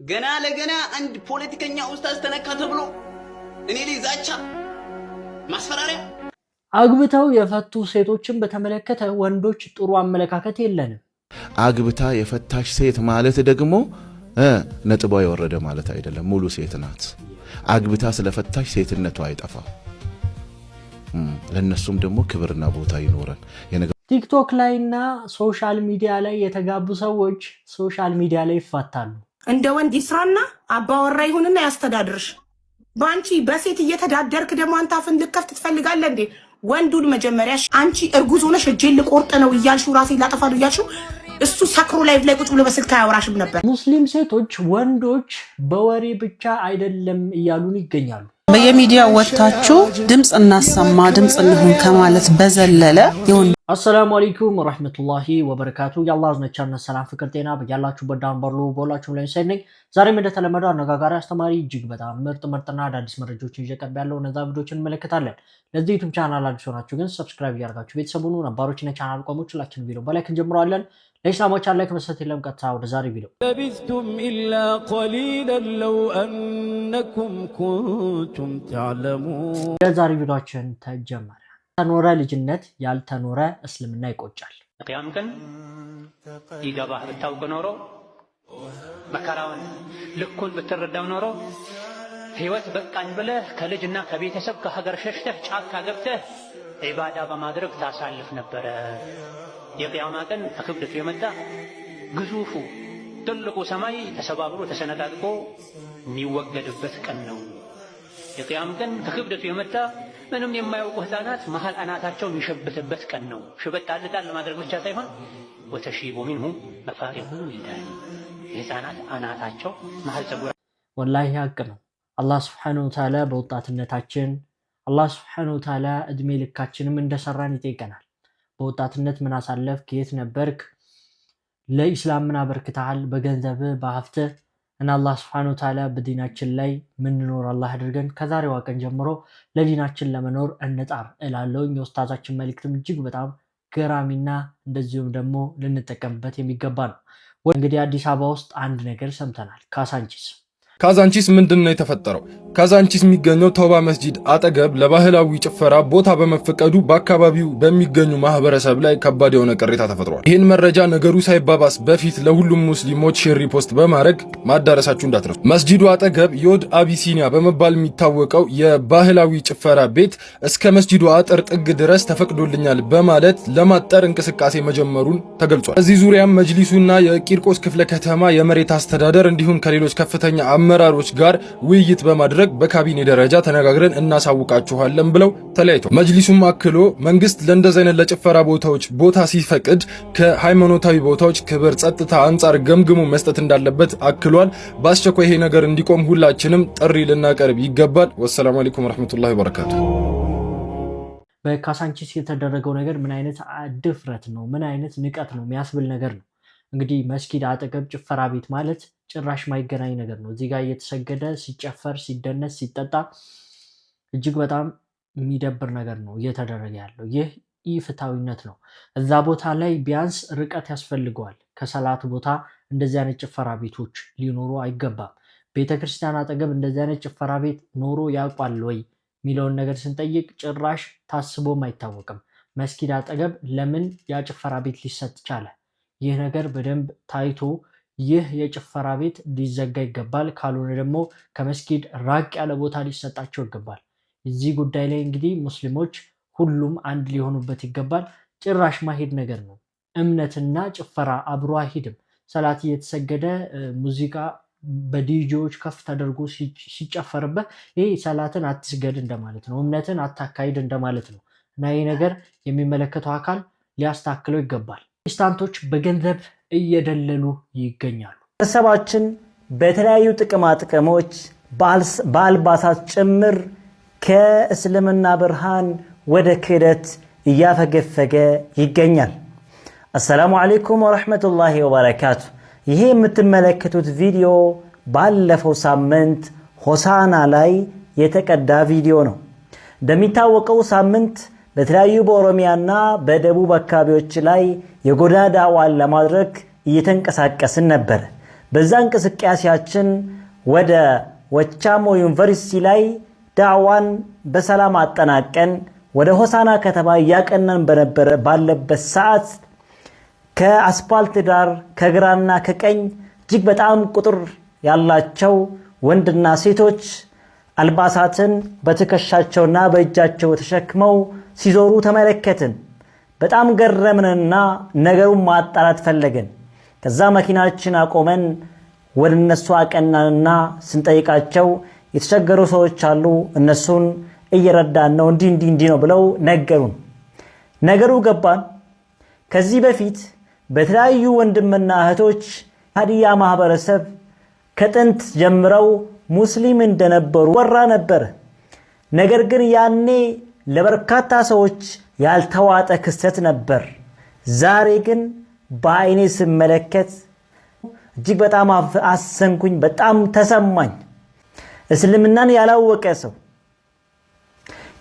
ገና ለገና አንድ ፖለቲከኛ ኡስታዝ ተነካ ተብሎ እኔ ላይ ዛቻ ማስፈራሪያ። አግብተው የፈቱ ሴቶችን በተመለከተ ወንዶች ጥሩ አመለካከት የለንም። አግብታ የፈታሽ ሴት ማለት ደግሞ ነጥቧ የወረደ ማለት አይደለም፣ ሙሉ ሴት ናት። አግብታ ስለፈታሽ ሴትነቷ አይጠፋም። ለነሱም ደግሞ ክብርና ቦታ ይኖራል። ቲክቶክ ላይና ሶሻል ሚዲያ ላይ የተጋቡ ሰዎች ሶሻል ሚዲያ ላይ ይፋታሉ። እንደ ወንድ ይስራና አባወራ ይሁንና ያስተዳድርሽ። ባንቺ በሴት እየተዳደርክ ደግሞ አንተ አፍን ልከፍት ትፈልጋለህ እንዴ? ወንዱን መጀመሪያ አንቺ እርጉዝ ሆነሽ እጄን ልቆርጥ ነው እያልሽው ራሴን ላጠፋ ነው እያልሽው እሱ ሰክሮ ላይቭ ላይ ቁጭ ብሎ በስልክ አያወራሽም ነበር። ሙስሊም ሴቶች ወንዶች በወሬ ብቻ አይደለም እያሉን ይገኛሉ። በየሚዲያው ወጣችሁ ድምጽ እናሰማ ድምጽ እንሁን ከማለት በዘለለ አሰላሙ አለይኩም ወራህመቱላሂ ወበረካቱ። የአላህ ዝነቻና ሰላም ፍቅር ጤና በያላችሁበት ዳንበርሉ በሁላችሁም ላይ ሰነኝ። ዛሬም እንደተለመደው አነጋጋሪ አስተማሪ እጅግ በጣም ምርጥና አዳዲስ መረጃዎችን ይዘቀርብ ያለው እነዛ ቪዲዮችን እንመለከታለን። ለዚህ ዩቲዩብ ቻናል አዲስ ሆናችሁ ግን ሰብስክራይብ ያደርጋችሁ ቤተሰቡን ነባሮችና ቻናል ቆሞች ሁላችንም ቪዲዮ በላይክ እንጀምራለን። ለኢስላሞች ላይክ መስጠት የለም። ቀጥታ ወደ ዛሬ ቪዲዮ ለቢስቱም ኢላ ቀሊላን ለው አንኩም ኩንቱም ተዕለሙን። የዛሬ ቪዲዮአችን ተጀመረ። ተኖረ ልጅነት ያልተኖረ እስልምና ይቆጫል። ቂያም ቀን ይገባህ ብታውቅ ኖሮ መከራውን ልኩን ብትረዳው ኖሮ ህይወት በቃኝ ብለህ ከልጅና ከቤተሰብ ከሀገር ሸሽተህ ጫካ ገብተህ ዒባዳ በማድረግ ታሳልፍ ነበረ። የቂያማ ቀን ከክብደቱ የመጣ ግዙፉ ትልቁ ሰማይ ተሰባብሮ ተሰነጣጥቆ የሚወገድበት ቀን ነው። የቂያም ቀን ከክብደቱ የመጣ ምንም የማያውቁ ህፃናት መሀል አናታቸው የሚሸብትበት ቀን ነው። ሽበት ጣል ለማድረግ ብቻ ሳይሆን ወተሺቡ ሚንሁ መፋሪቁ ይልዳል። የህፃናት አናታቸው መሀል ፀጉር ወላሂ ሀቅ ነው። አላህ ሱብሓነሁ ወተዓላ በወጣትነታችን አላህ ሱብሓነሁ ወተዓላ እድሜ ልካችንም እንደሰራን ይጠይቀናል። በወጣትነት ምን አሳለፍክ? የት ነበርክ? ለኢስላም ምን አበርክተሃል? በገንዘብ በሀብት እና አላህ ሱብሓነሁ ወተዓላ በዲናችን ላይ ምንኖር አላህ አድርገን ከዛሬዋ ቀን ጀምሮ ለዲናችን ለመኖር እንጣር እላለሁ። የኡስታዛችን መልእክትም እጅግ በጣም ገራሚና እንደዚሁም ደግሞ ልንጠቀምበት የሚገባ ነው። እንግዲህ አዲስ አበባ ውስጥ አንድ ነገር ሰምተናል። ካዛንቺስ ምንድነው የተፈጠረው? ካዛንቺስ የሚገኘው ተውባ መስጂድ አጠገብ ለባህላዊ ጭፈራ ቦታ በመፈቀዱ በአካባቢው በሚገኙ ማህበረሰብ ላይ ከባድ የሆነ ቅሬታ ተፈጥሯል። ይህን መረጃ ነገሩ ሳይባባስ በፊት ለሁሉም ሙስሊሞች ሼር ሪፖስት በማድረግ ማዳረሳችሁ እንዳትረሱ። መስጂዱ አጠገብ ዮድ አቢሲኒያ በመባል የሚታወቀው የባህላዊ ጭፈራ ቤት እስከ መስጂዱ አጥር ጥግ ድረስ ተፈቅዶልኛል በማለት ለማጠር እንቅስቃሴ መጀመሩን ተገልጿል። በዚህ ዙሪያም መጅሊሱና የቂርቆስ ክፍለ ከተማ የመሬት አስተዳደር እንዲሁም ከሌሎች ከፍተኛ አመራሮች ጋር ውይይት በማድረግ በካቢኔ ደረጃ ተነጋግረን እናሳውቃችኋለን ብለው ተለያይተዋል። መጅሊሱም አክሎ መንግስት ለእንደዚህ አይነት ለጭፈራ ቦታዎች ቦታ ሲፈቅድ ከሃይማኖታዊ ቦታዎች ክብር፣ ጸጥታ አንጻር ገምግሞ መስጠት እንዳለበት አክሏል። በአስቸኳይ ይሄ ነገር እንዲቆም ሁላችንም ጥሪ ልናቀርብ ይገባል። ወሰላሙ አለይኩም ወራህመቱላሂ ወበረካቱ። በካዛንቺስ የተደረገው ነገር ምን አይነት ድፍረት ነው? ምን አይነት ንቀት ነው የሚያስብል ነገር ነው። እንግዲህ መስጊድ አጠገብ ጭፈራ ቤት ማለት ጭራሽ ማይገናኝ ነገር ነው። እዚህ ጋር እየተሰገደ ሲጨፈር፣ ሲደነስ፣ ሲጠጣ እጅግ በጣም የሚደብር ነገር ነው እየተደረገ ያለው። ይህ ኢፍትሃዊነት ነው። እዛ ቦታ ላይ ቢያንስ ርቀት ያስፈልገዋል። ከሰላት ቦታ እንደዚህ አይነት ጭፈራ ቤቶች ሊኖሩ አይገባም። ቤተክርስቲያን አጠገብ እንደዚህ አይነት ጭፈራ ቤት ኖሮ ያውቃል ወይ የሚለውን ነገር ስንጠይቅ ጭራሽ ታስቦም አይታወቅም። መስጊድ አጠገብ ለምን ያ ጭፈራ ቤት ሊሰጥ ቻለ? ይህ ነገር በደንብ ታይቶ ይህ የጭፈራ ቤት ሊዘጋ ይገባል። ካልሆነ ደግሞ ከመስጊድ ራቅ ያለ ቦታ ሊሰጣቸው ይገባል። እዚህ ጉዳይ ላይ እንግዲህ ሙስሊሞች ሁሉም አንድ ሊሆኑበት ይገባል። ጭራሽ ማሄድ ነገር ነው። እምነትና ጭፈራ አብሮ አይሄድም። ሰላት እየተሰገደ ሙዚቃ በዲጂዎች ከፍ ተደርጎ ሲጨፈርበት ይሄ ሰላትን አትስገድ እንደማለት ነው። እምነትን አታካሂድ እንደማለት ነው እና ይህ ነገር የሚመለከተው አካል ሊያስተካክለው ይገባል። ፕሮቴስታንቶች በገንዘብ እየደለሉ ይገኛሉ። ህብረተሰባችን በተለያዩ ጥቅሞች በአልባሳት ጭምር ከእስልምና ብርሃን ወደ ክህደት እያፈገፈገ ይገኛል። አሰላሙ አለይኩም ወራህመቱላሂ ወበረካቱ። ይሄ የምትመለከቱት ቪዲዮ ባለፈው ሳምንት ሆሳና ላይ የተቀዳ ቪዲዮ ነው። እንደሚታወቀው ሳምንት በተለያዩ በኦሮሚያና በደቡብ አካባቢዎች ላይ የጎዳና ዳዕዋን ለማድረግ እየተንቀሳቀስን ነበር። በዛ እንቅስቃሴያችን ወደ ወቻሞ ዩኒቨርሲቲ ላይ ዳዕዋን በሰላም አጠናቀን ወደ ሆሳና ከተማ ያቀናን ባለበት ሰዓት ከአስፓልት ዳር ከግራና ከቀኝ እጅግ በጣም ቁጥር ያላቸው ወንድና ሴቶች አልባሳትን በትከሻቸውና በእጃቸው ተሸክመው ሲዞሩ ተመለከትን። በጣም ገረምንና ነገሩን ማጣራት ፈለገን። ከዛ መኪናችን አቆመን ወደ እነሱ አቀናንና ስንጠይቃቸው የተቸገሩ ሰዎች አሉ፣ እነሱን እየረዳን ነው፣ እንዲህ ነው ብለው ነገሩን። ነገሩ ገባን። ከዚህ በፊት በተለያዩ ወንድምና እህቶች ሀዲያ ማህበረሰብ ከጥንት ጀምረው ሙስሊም እንደነበሩ ወራ ነበር። ነገር ግን ያኔ ለበርካታ ሰዎች ያልተዋጠ ክስተት ነበር። ዛሬ ግን በአይኔ ስመለከት እጅግ በጣም አዘንኩኝ፣ በጣም ተሰማኝ። እስልምናን ያላወቀ ሰው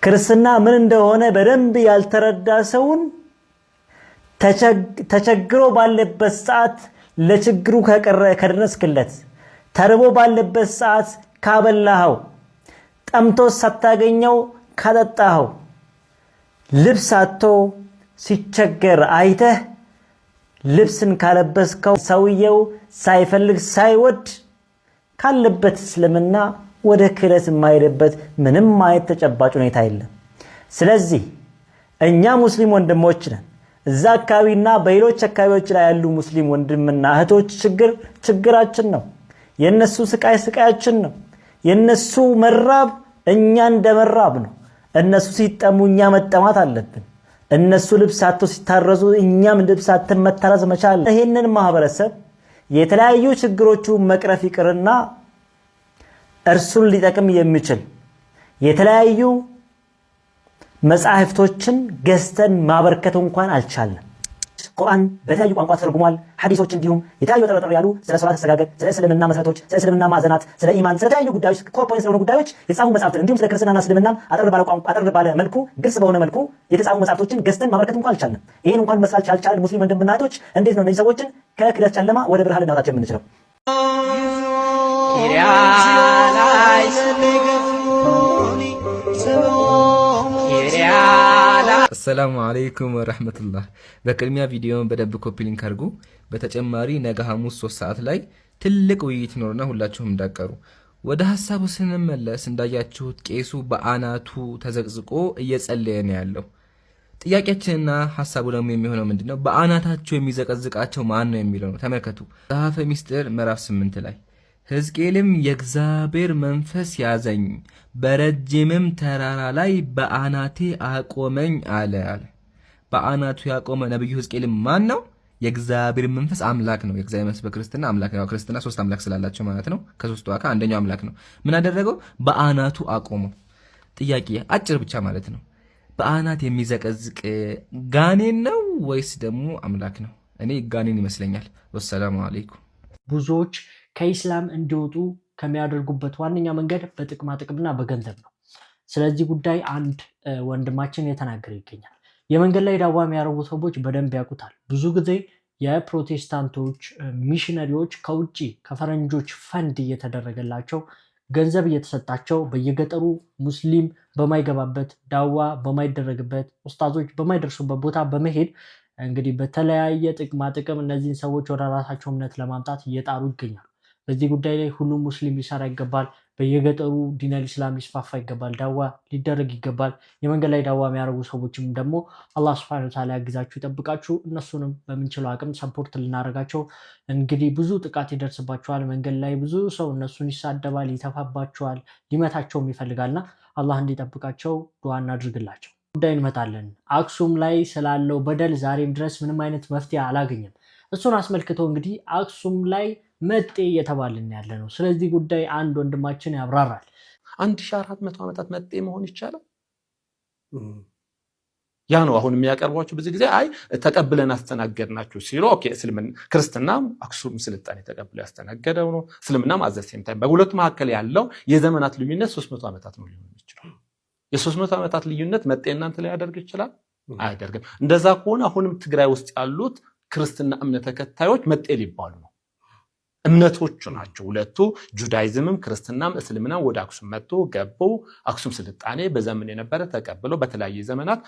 ክርስትና ምን እንደሆነ በደንብ ያልተረዳ ሰውን ተቸግሮ ባለበት ሰዓት ለችግሩ ከደረስክለት፣ ተርቦ ባለበት ሰዓት ካበላኸው፣ ጠምቶ ሳታገኘው ካጠጣኸው፣ ልብስ አጥቶ ሲቸገር አይተህ ልብስን ካለበስከው፣ ሰውየው ሳይፈልግ ሳይወድ ካለበት እስልምና ወደ ክህደት የማይሄድበት ምንም አይነት ተጨባጭ ሁኔታ የለም። ስለዚህ እኛ ሙስሊም ወንድሞች ነን። እዛ አካባቢና በሌሎች አካባቢዎች ላይ ያሉ ሙስሊም ወንድምና እህቶች ችግራችን ነው። የነሱ ስቃያችን ነው። የነሱ መራብ እኛ እንደመራብ ነው። እነሱ ሲጠሙ እኛ መጠማት አለብን። እነሱ ልብስ አጥተው ሲታረዙ እኛም ልብስ አጥተን መታረዝ መቻል። ይሄንን ማህበረሰብ የተለያዩ ችግሮቹ መቅረፍ ይቅርና እርሱን ሊጠቅም የሚችል የተለያዩ መጻሕፍቶችን ገዝተን ማበርከት እንኳን አልቻለም። ቁርአን በተለያዩ ቋንቋ ተርጉሟል። ሐዲሶች እንዲሁም የተለያዩ ጠርጠር ያሉ ስለ ሶላት አሰጋገድ፣ ስለ እስልምና መሰረቶች፣ ስለ እስልምና ማዕዘናት፣ ስለ ኢማን፣ ስለ ተለያዩ ጉዳዮች ኮርፖሬት ስለሆኑ ጉዳዮች የተጻፉ መጻሕፍትን እንዲሁም ስለ ክርስትናና እስልምና አጠር ባለ ቋንቋ አጠር ባለ መልኩ ግልጽ በሆነ መልኩ የተጻፉ መጻሕፍቶችን ገዝተን ማበርከት እንኳን አልቻለም። ይሄን እንኳን መስራት ያልቻለ ሙስሊም ወንድምና እህቶች እንዴት ነው እነዚህ ሰዎችን ከክህደት ጨለማ ወደ ብርሃን ልናወጣቸው የምንችለው? አሰላሙ አለይኩም ወራህመቱላህ። በቅድሚያ ቪዲዮውን በደንብ ኮፒ ሊንክ አድርጉ። በተጨማሪ ነገ ሐሙስ 3 ሰዓት ላይ ትልቅ ውይይት ይኖርና ሁላችሁም እንዳቀሩ። ወደ ሐሳቡ ስንመለስ እንዳያችሁት ቄሱ በአናቱ ተዘቅዝቆ እየጸለየ ነው ያለው። ጥያቄያችንና ሐሳቡ ደግሞ የሚሆነው ምንድነው? በአናታቸው የሚዘቀዝቃቸው ማን ነው የሚለው ነው። ተመልከቱ መጽሐፈ ሚስጥር ምዕራፍ 8 ላይ ሕዝቅኤልም የእግዚአብሔር መንፈስ ያዘኝ፣ በረጅምም ተራራ ላይ በአናቴ አቆመኝ አለ። በአናቱ ያቆመ ነብዩ ሕዝቅኤልም ማን ነው? የእግዚአብሔር መንፈስ አምላክ ነው። የእግዚአብሔር መንፈስ በክርስትና አምላክ ነው። ክርስትና 3 አምላክ ስላላቸው ማለት ነው። ከሶስቱ አካል አንደኛው አምላክ ነው። ምን አደረገው? በአናቱ አቆመው። ጥያቄ አጭር ብቻ ማለት ነው። በአናት የሚዘቀዝቅ ጋኔን ነው ወይስ ደግሞ አምላክ ነው? እኔ ጋኔን ይመስለኛል። ወሰላሙ አለይኩም። ብዙዎች ከኢስላም እንዲወጡ ከሚያደርጉበት ዋነኛ መንገድ በጥቅማ ጥቅምና በገንዘብ ነው። ስለዚህ ጉዳይ አንድ ወንድማችን የተናገረ ይገኛል። የመንገድ ላይ ዳዋ የሚያደርጉ ሰዎች በደንብ ያውቁታል። ብዙ ጊዜ የፕሮቴስታንቶች ሚሽነሪዎች ከውጭ ከፈረንጆች ፈንድ እየተደረገላቸው ገንዘብ እየተሰጣቸው በየገጠሩ ሙስሊም በማይገባበት ዳዋ በማይደረግበት ኡስታዞች በማይደርሱበት ቦታ በመሄድ እንግዲህ በተለያየ ጥቅማ ጥቅም እነዚህን ሰዎች ወደ ራሳቸው እምነት ለማምጣት እየጣሩ ይገኛሉ። በዚህ ጉዳይ ላይ ሁሉም ሙስሊም ሊሰራ ይገባል። በየገጠሩ ዲነል ኢስላም ሊስፋፋ ይገባል። ዳዋ ሊደረግ ይገባል። የመንገድ ላይ ዳዋ የሚያደርጉ ሰዎችም ደግሞ አላህ ሱብሓነሁ ወተዓላ ያግዛችሁ ይጠብቃችሁ። እነሱንም በምንችለው አቅም ሰፖርት ልናደርጋቸው። እንግዲህ ብዙ ጥቃት ይደርስባቸዋል። መንገድ ላይ ብዙ ሰው እነሱን ይሳደባል፣ ይተፋባቸዋል፣ ሊመታቸውም ይፈልጋልና አላህ እንዲጠብቃቸው ዱዓ እናድርግላቸው። ጉዳይ እንመጣለን። አክሱም ላይ ስላለው በደል ዛሬም ድረስ ምንም አይነት መፍትሄ አላገኘም። እሱን አስመልክቶ እንግዲህ አክሱም ላይ መጤ እየተባልን ያለ ነው። ስለዚህ ጉዳይ አንድ ወንድማችን ያብራራል። 1400 ዓመታት መጤ መሆን ይቻላል? ያ ነው አሁን የሚያቀርቧቸው። ብዙ ጊዜ አይ ተቀብለን አስተናገድናችሁ ሲሉ ኦኬ፣ እስልምና ክርስትናም አክሱም ስልጣኔ ተቀብሎ ያስተናገደው ነው። እስልምናም አዘሴም ታይም በሁለቱ መካከል ያለው የዘመናት ልዩነት 300 ዓመታት ነው ሊሆን ይችላል። የ300 ዓመታት ልዩነት መጤ እናንተ ላይ ያደርግ ይችላል? አያደርግም። እንደዛ ከሆነ አሁንም ትግራይ ውስጥ ያሉት ክርስትና እምነት ተከታዮች መጤ ሊባሉ ነው። እምነቶቹ ናቸው ሁለቱ። ጁዳይዝምም ክርስትናም እስልምናም ወደ አክሱም መጥቶ ገቡ። አክሱም ስልጣኔ በዘመን የነበረ ተቀብለው በተለያየ ዘመናት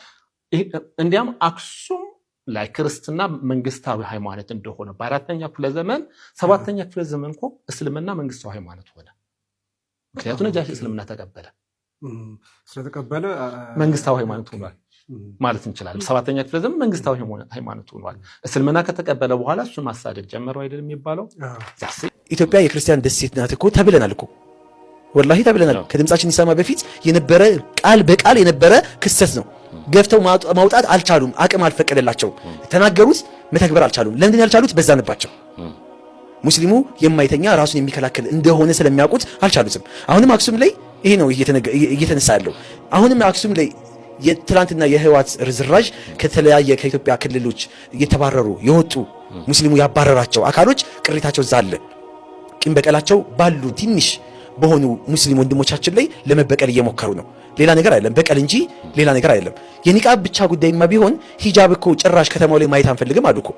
እንዲያም አክሱም ላይ ክርስትና መንግስታዊ ሃይማኖት እንደሆነ በአራተኛ ክፍለ ዘመን 7ኛ ክፍለ ዘመን እኮ እስልምና መንግስታዊ ሃይማኖት ሆነ። ምክንያቱም ነጃሺ እስልምና ተቀበለ። ስለተቀበለ መንግስታዊ ሃይማኖት ሆኗል ማለት እንችላለን። 7ኛ ክፍለ ዘመን መንግስታዊ ሃይማኖት ሆኗል። እስልምና ከተቀበለ በኋላ እሱ ማሳደድ ጀመረው አይደል የሚባለው። ኢትዮጵያ የክርስቲያን ደሴት ናት እኮ ተብለናል እኮ ወላሂ ተብለናል። ከድምጻችን ይሰማ በፊት የነበረ ቃል በቃል የነበረ ክስተት ነው። ገፍተው ማውጣት አልቻሉም። አቅም አልፈቀደላቸው። ተናገሩት መተግበር አልቻሉም። ለምን ያልቻሉት? በዛንባቸው። ሙስሊሙ የማይተኛ ራሱን የሚከላከል እንደሆነ ስለሚያውቁት አልቻሉትም። አሁንም አክሱም ላይ ይሄ ነው እየተነሳ ያለው። አሁንም አክሱም ላይ የትላንትና የህዋት ርዝራዥ ከተለያየ ከኢትዮጵያ ክልሎች እየተባረሩ የወጡ ሙስሊሙ ያባረራቸው አካሎች ቅሬታቸው ዛለ ቂም በቀላቸው ባሉ ትንሽ በሆኑ ሙስሊም ወንድሞቻችን ላይ ለመበቀል እየሞከሩ ነው። ሌላ ነገር አይደለም፣ በቀል እንጂ ሌላ ነገር አይደለም። የኒቃብ ብቻ ጉዳይማ ቢሆን ሂጃብ እኮ ጭራሽ ከተማው ላይ ማየት አንፈልግም አሉ እኮ።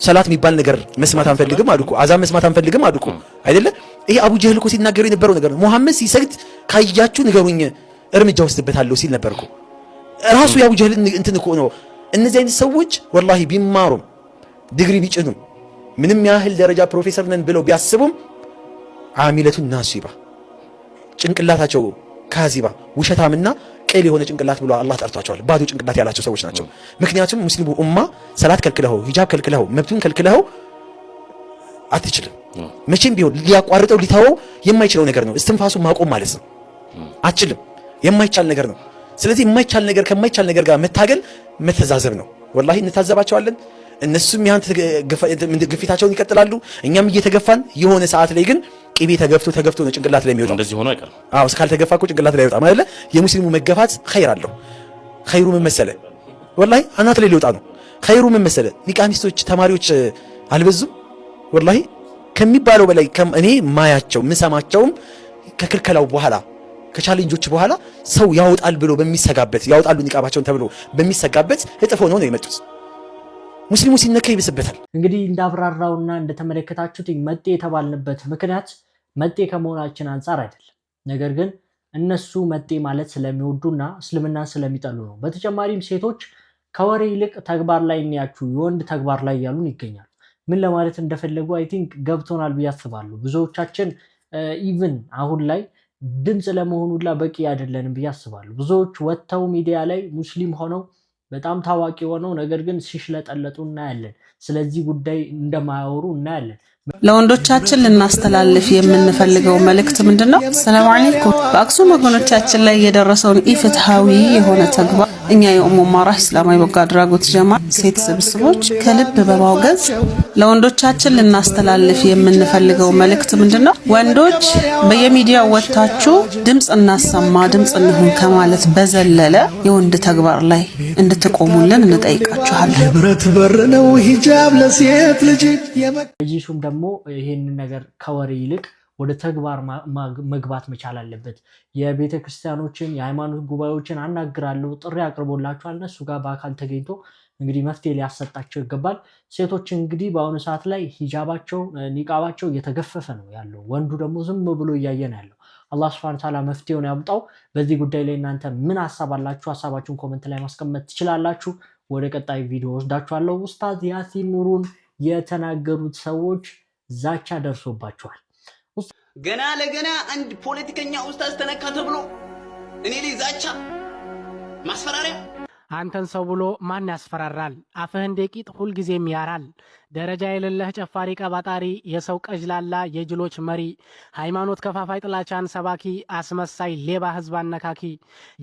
ሰላት የሚባል ነገር መስማት አንፈልግም አሉ እኮ። አዛን መስማት አንፈልግም አሉ እኮ አይደለ? ይሄ አቡ ጀህል እኮ ሲናገሩ የነበረው ነገር ነው። ሙሐመድ ሲሰግድ ካያችሁ ንገሩኝ እርምጃ ወስድበታለሁ ሲል ነበር እኮ። ራሱ የአቡ ጀህል እንትን እኮ ነው። እነዚህ አይነት ሰዎች ወላሂ ቢማሩም ዲግሪ ቢጭኑም ምንም ያህል ደረጃ ፕሮፌሰር ነን ብለው ቢያስቡም አሚለቱን ናሲባ ጭንቅላታቸው ካዚባ ውሸታምና ቅል የሆነ ጭንቅላት ብሎ አላህ ጠርቷቸዋል። ባዶ ጭንቅላት ያላቸው ሰዎች ናቸው። ምክንያቱም ሙስሊሙ ኡማ ሰላት ከልክለው ሂጃብ ከልክለው መብቱን ከልክለው አትችልም። መቼም ቢሆን ሊያቋርጠው ሊተወው የማይችለው ነገር ነው። እስትንፋሱ ማቆም ማለት ነው። አትችልም። የማይቻል ነገር ነው። ስለዚህ የማይቻል ነገር ከማይቻል ነገር ጋር መታገል መተዛዘብ ነው። ወላሂ እንታዘባቸዋለን። እነሱም ያን ግፊታቸውን ይቀጥላሉ። እኛም እየተገፋን የሆነ ሰዓት ላይ ግን ቅቤ ተገፍቶ ነው ጭንቅላት ላይ የሚወጣው። እንደዚህ ሆኖ አይቀርም። አዎ እስካልተገፋ እኮ ጭንቅላት ላይ አይወጣም አይደለ? የሙስሊሙ መገፋት ኸይር አለው። ኸይሩ ምን መሰለ? ወላሂ አናት ላይ ሊወጣ ነው። ኸይሩ ምን መሰለ? ኒቃሚስቶች ተማሪዎች አልበዙም? ወላሂ ከሚባለው በላይ እኔ ማያቸው ምሰማቸውም ከክልከላው በኋላ ከቻሌንጆች በኋላ ሰው ያወጣል ብሎ በሚሰጋበት ያወጣሉ ኒቃባቸውን ተብሎ በሚሰጋበት እጥፍ ሆነው ነው የመጡት። ሙስሊሙ ሲነካ ይብስበታል። እንግዲህ እንዳብራራውና እንደተመለከታችሁት መጤ የተባልንበት ምክንያት መጤ ከመሆናችን አንጻር አይደለም። ነገር ግን እነሱ መጤ ማለት ስለሚወዱና እስልምናን ስለሚጠሉ ነው። በተጨማሪም ሴቶች ከወሬ ይልቅ ተግባር ላይ እንያችሁ የወንድ ተግባር ላይ ያሉን ይገኛሉ። ምን ለማለት እንደፈለጉ አይ ቲንክ ገብቶናል ብዬ አስባለሁ። ብዙዎቻችን ኢቭን አሁን ላይ ድምፅ ለመሆኑላ በቂ አይደለንም ብዬ አስባለሁ። ብዙዎች ወጥተው ሚዲያ ላይ ሙስሊም ሆነው በጣም ታዋቂ ሆነው ነገር ግን ሲሽለጠለጡ እናያለን። ስለዚህ ጉዳይ እንደማያወሩ እናያለን። ለወንዶቻችን ልናስተላልፍ የምንፈልገው መልእክት ምንድነው? ሰላም አለይኩም። በአክሱም ወገኖቻችን ላይ የደረሰውን ኢፍትሃዊ የሆነ ተግባር እኛ የኡሙ ማራህ እስላማዊ በጎ አድራጎት ጀማ ሴት ስብስቦች ከልብ በማውገዝ ለወንዶቻችን ልናስተላልፍ የምንፈልገው መልእክት ምንድነው? ወንዶች በየሚዲያው ወጣችሁ ድምጽ እናሰማ ድምጽ እንሁን ከማለት በዘለለ የወንድ ተግባር ላይ እንድትቆሙልን እንጠይቃችኋለን። ብረት በር ነው ሂጃብ ለሴት ልጅ ጂሱም ደግሞ ይሄንን ነገር ከወሬ ይልቅ ወደ ተግባር መግባት መቻል አለበት። የቤተ ክርስቲያኖችን የሃይማኖት ጉባኤዎችን አናግራለሁ ጥሪ አቅርቦላቸዋል። እነሱ ጋር በአካል ተገኝቶ እንግዲህ መፍትሄ ሊያሰጣቸው ይገባል። ሴቶች እንግዲህ በአሁኑ ሰዓት ላይ ሂጃባቸው ኒቃባቸው እየተገፈፈ ነው ያለው። ወንዱ ደግሞ ዝም ብሎ እያየ ነው ያለው። አላህ ሱብሓነሁ ወተዓላ መፍትሄውን ያምጣው። በዚህ ጉዳይ ላይ እናንተ ምን ሐሳብ አላችሁ? ሐሳባችሁን ኮሜንት ላይ ማስቀመጥ ትችላላችሁ። ወደ ቀጣይ ቪዲዮ ወስዳችኋለሁ። ኡስታዝ ያሲን ኑሩን የተናገሩት ሰዎች ዛቻ ደርሶባቸዋል። ገና ለገና አንድ ፖለቲከኛ ኡስታዝ ተነካ ተብሎ እኔ ላይ ዛቻ ማስፈራሪያ። አንተን ሰው ብሎ ማን ያስፈራራል? አፍህ እንደ ቂጥ ሁልጊዜም ያራል። ደረጃ የሌለህ ጨፋሪ ቀባጣሪ፣ የሰው ቀጅላላ የጅሎች መሪ፣ ሃይማኖት ከፋፋይ ጥላቻን ሰባኪ፣ አስመሳይ ሌባ ህዝብ አነካኪ፣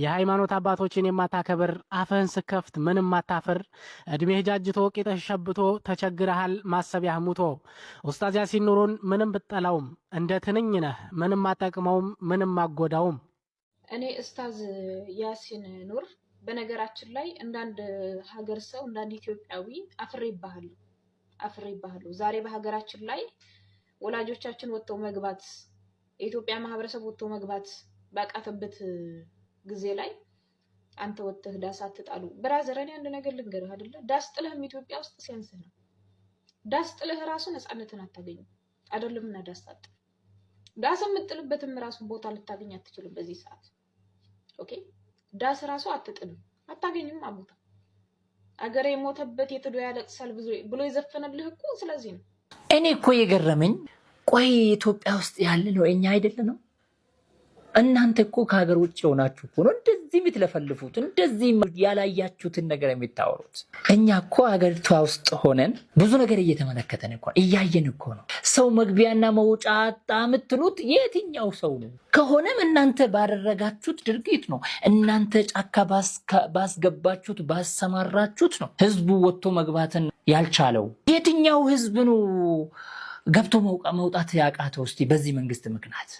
የሃይማኖት አባቶችን የማታከብር አፍህን ስከፍት ምንም ማታፍር፣ እድሜህ ጃጅቶ ቂጥህ ሸብቶ ተቸግረሃል ማሰቢያህ ሙቶ። ኡስታዝ ያሲን ኑሩን ምንም ብትጠላውም እንደ ትንኝ ነህ ምንም አጠቅመውም ምንም አጎዳውም። እኔ ኡስታዝ ያሲን ኑር በነገራችን ላይ እንዳንድ ሀገር ሰው እንዳንድ ኢትዮጵያዊ አፍሬ ይባላሉ። ዛሬ በሀገራችን ላይ ወላጆቻችን ወጥተው መግባት የኢትዮጵያ ማህበረሰብ ወጥተው መግባት ባቃተበት ጊዜ ላይ አንተ ወጥተህ ዳስ አትጣሉ። ብራዘር እኔ አንድ ነገር ልንገርህ አይደለ? ዳስ ጥለህም ኢትዮጵያ ውስጥ ሲያንስህ ነው። ዳስ ጥለህ ራሱ ነፃነትን አታገኝም። አይደለምና ዳስ ታጥ ዳስ የምጥልበትም ራሱ ቦታ ልታገኝ አትችልም በዚህ ሰዓት። ኦኬ ዳስ ራሱ አትጥልም አታገኝም አቦታ አገሬ የሞተበት የጥዶ ያለቅሳል ብሎ ይዘፈነልህ እኮ። ስለዚህ ነው እኔ እኮ የገረመኝ ቆይ ኢትዮጵያ ውስጥ ያለ ነው እኛ አይደለም ነው እናንተ እኮ ከሀገር ውጭ ሆናችሁ እኮ ነው እንደዚህ የምትለፈልፉት እንደዚህ ያላያችሁትን ነገር የምታወሩት። እኛ እኮ ሀገሪቷ ውስጥ ሆነን ብዙ ነገር እየተመለከተን እኮ እያየን እኮ ነው። ሰው መግቢያና መውጫ አጣ የምትሉት የትኛው ሰው ነው? ከሆነም እናንተ ባደረጋችሁት ድርጊት ነው። እናንተ ጫካ ባስገባችሁት ባሰማራችሁት ነው ህዝቡ ወጥቶ መግባትን ያልቻለው። የትኛው ህዝብ ነው ገብቶ መውጣት ያቃተው? እስቲ በዚህ መንግስት ምክንያት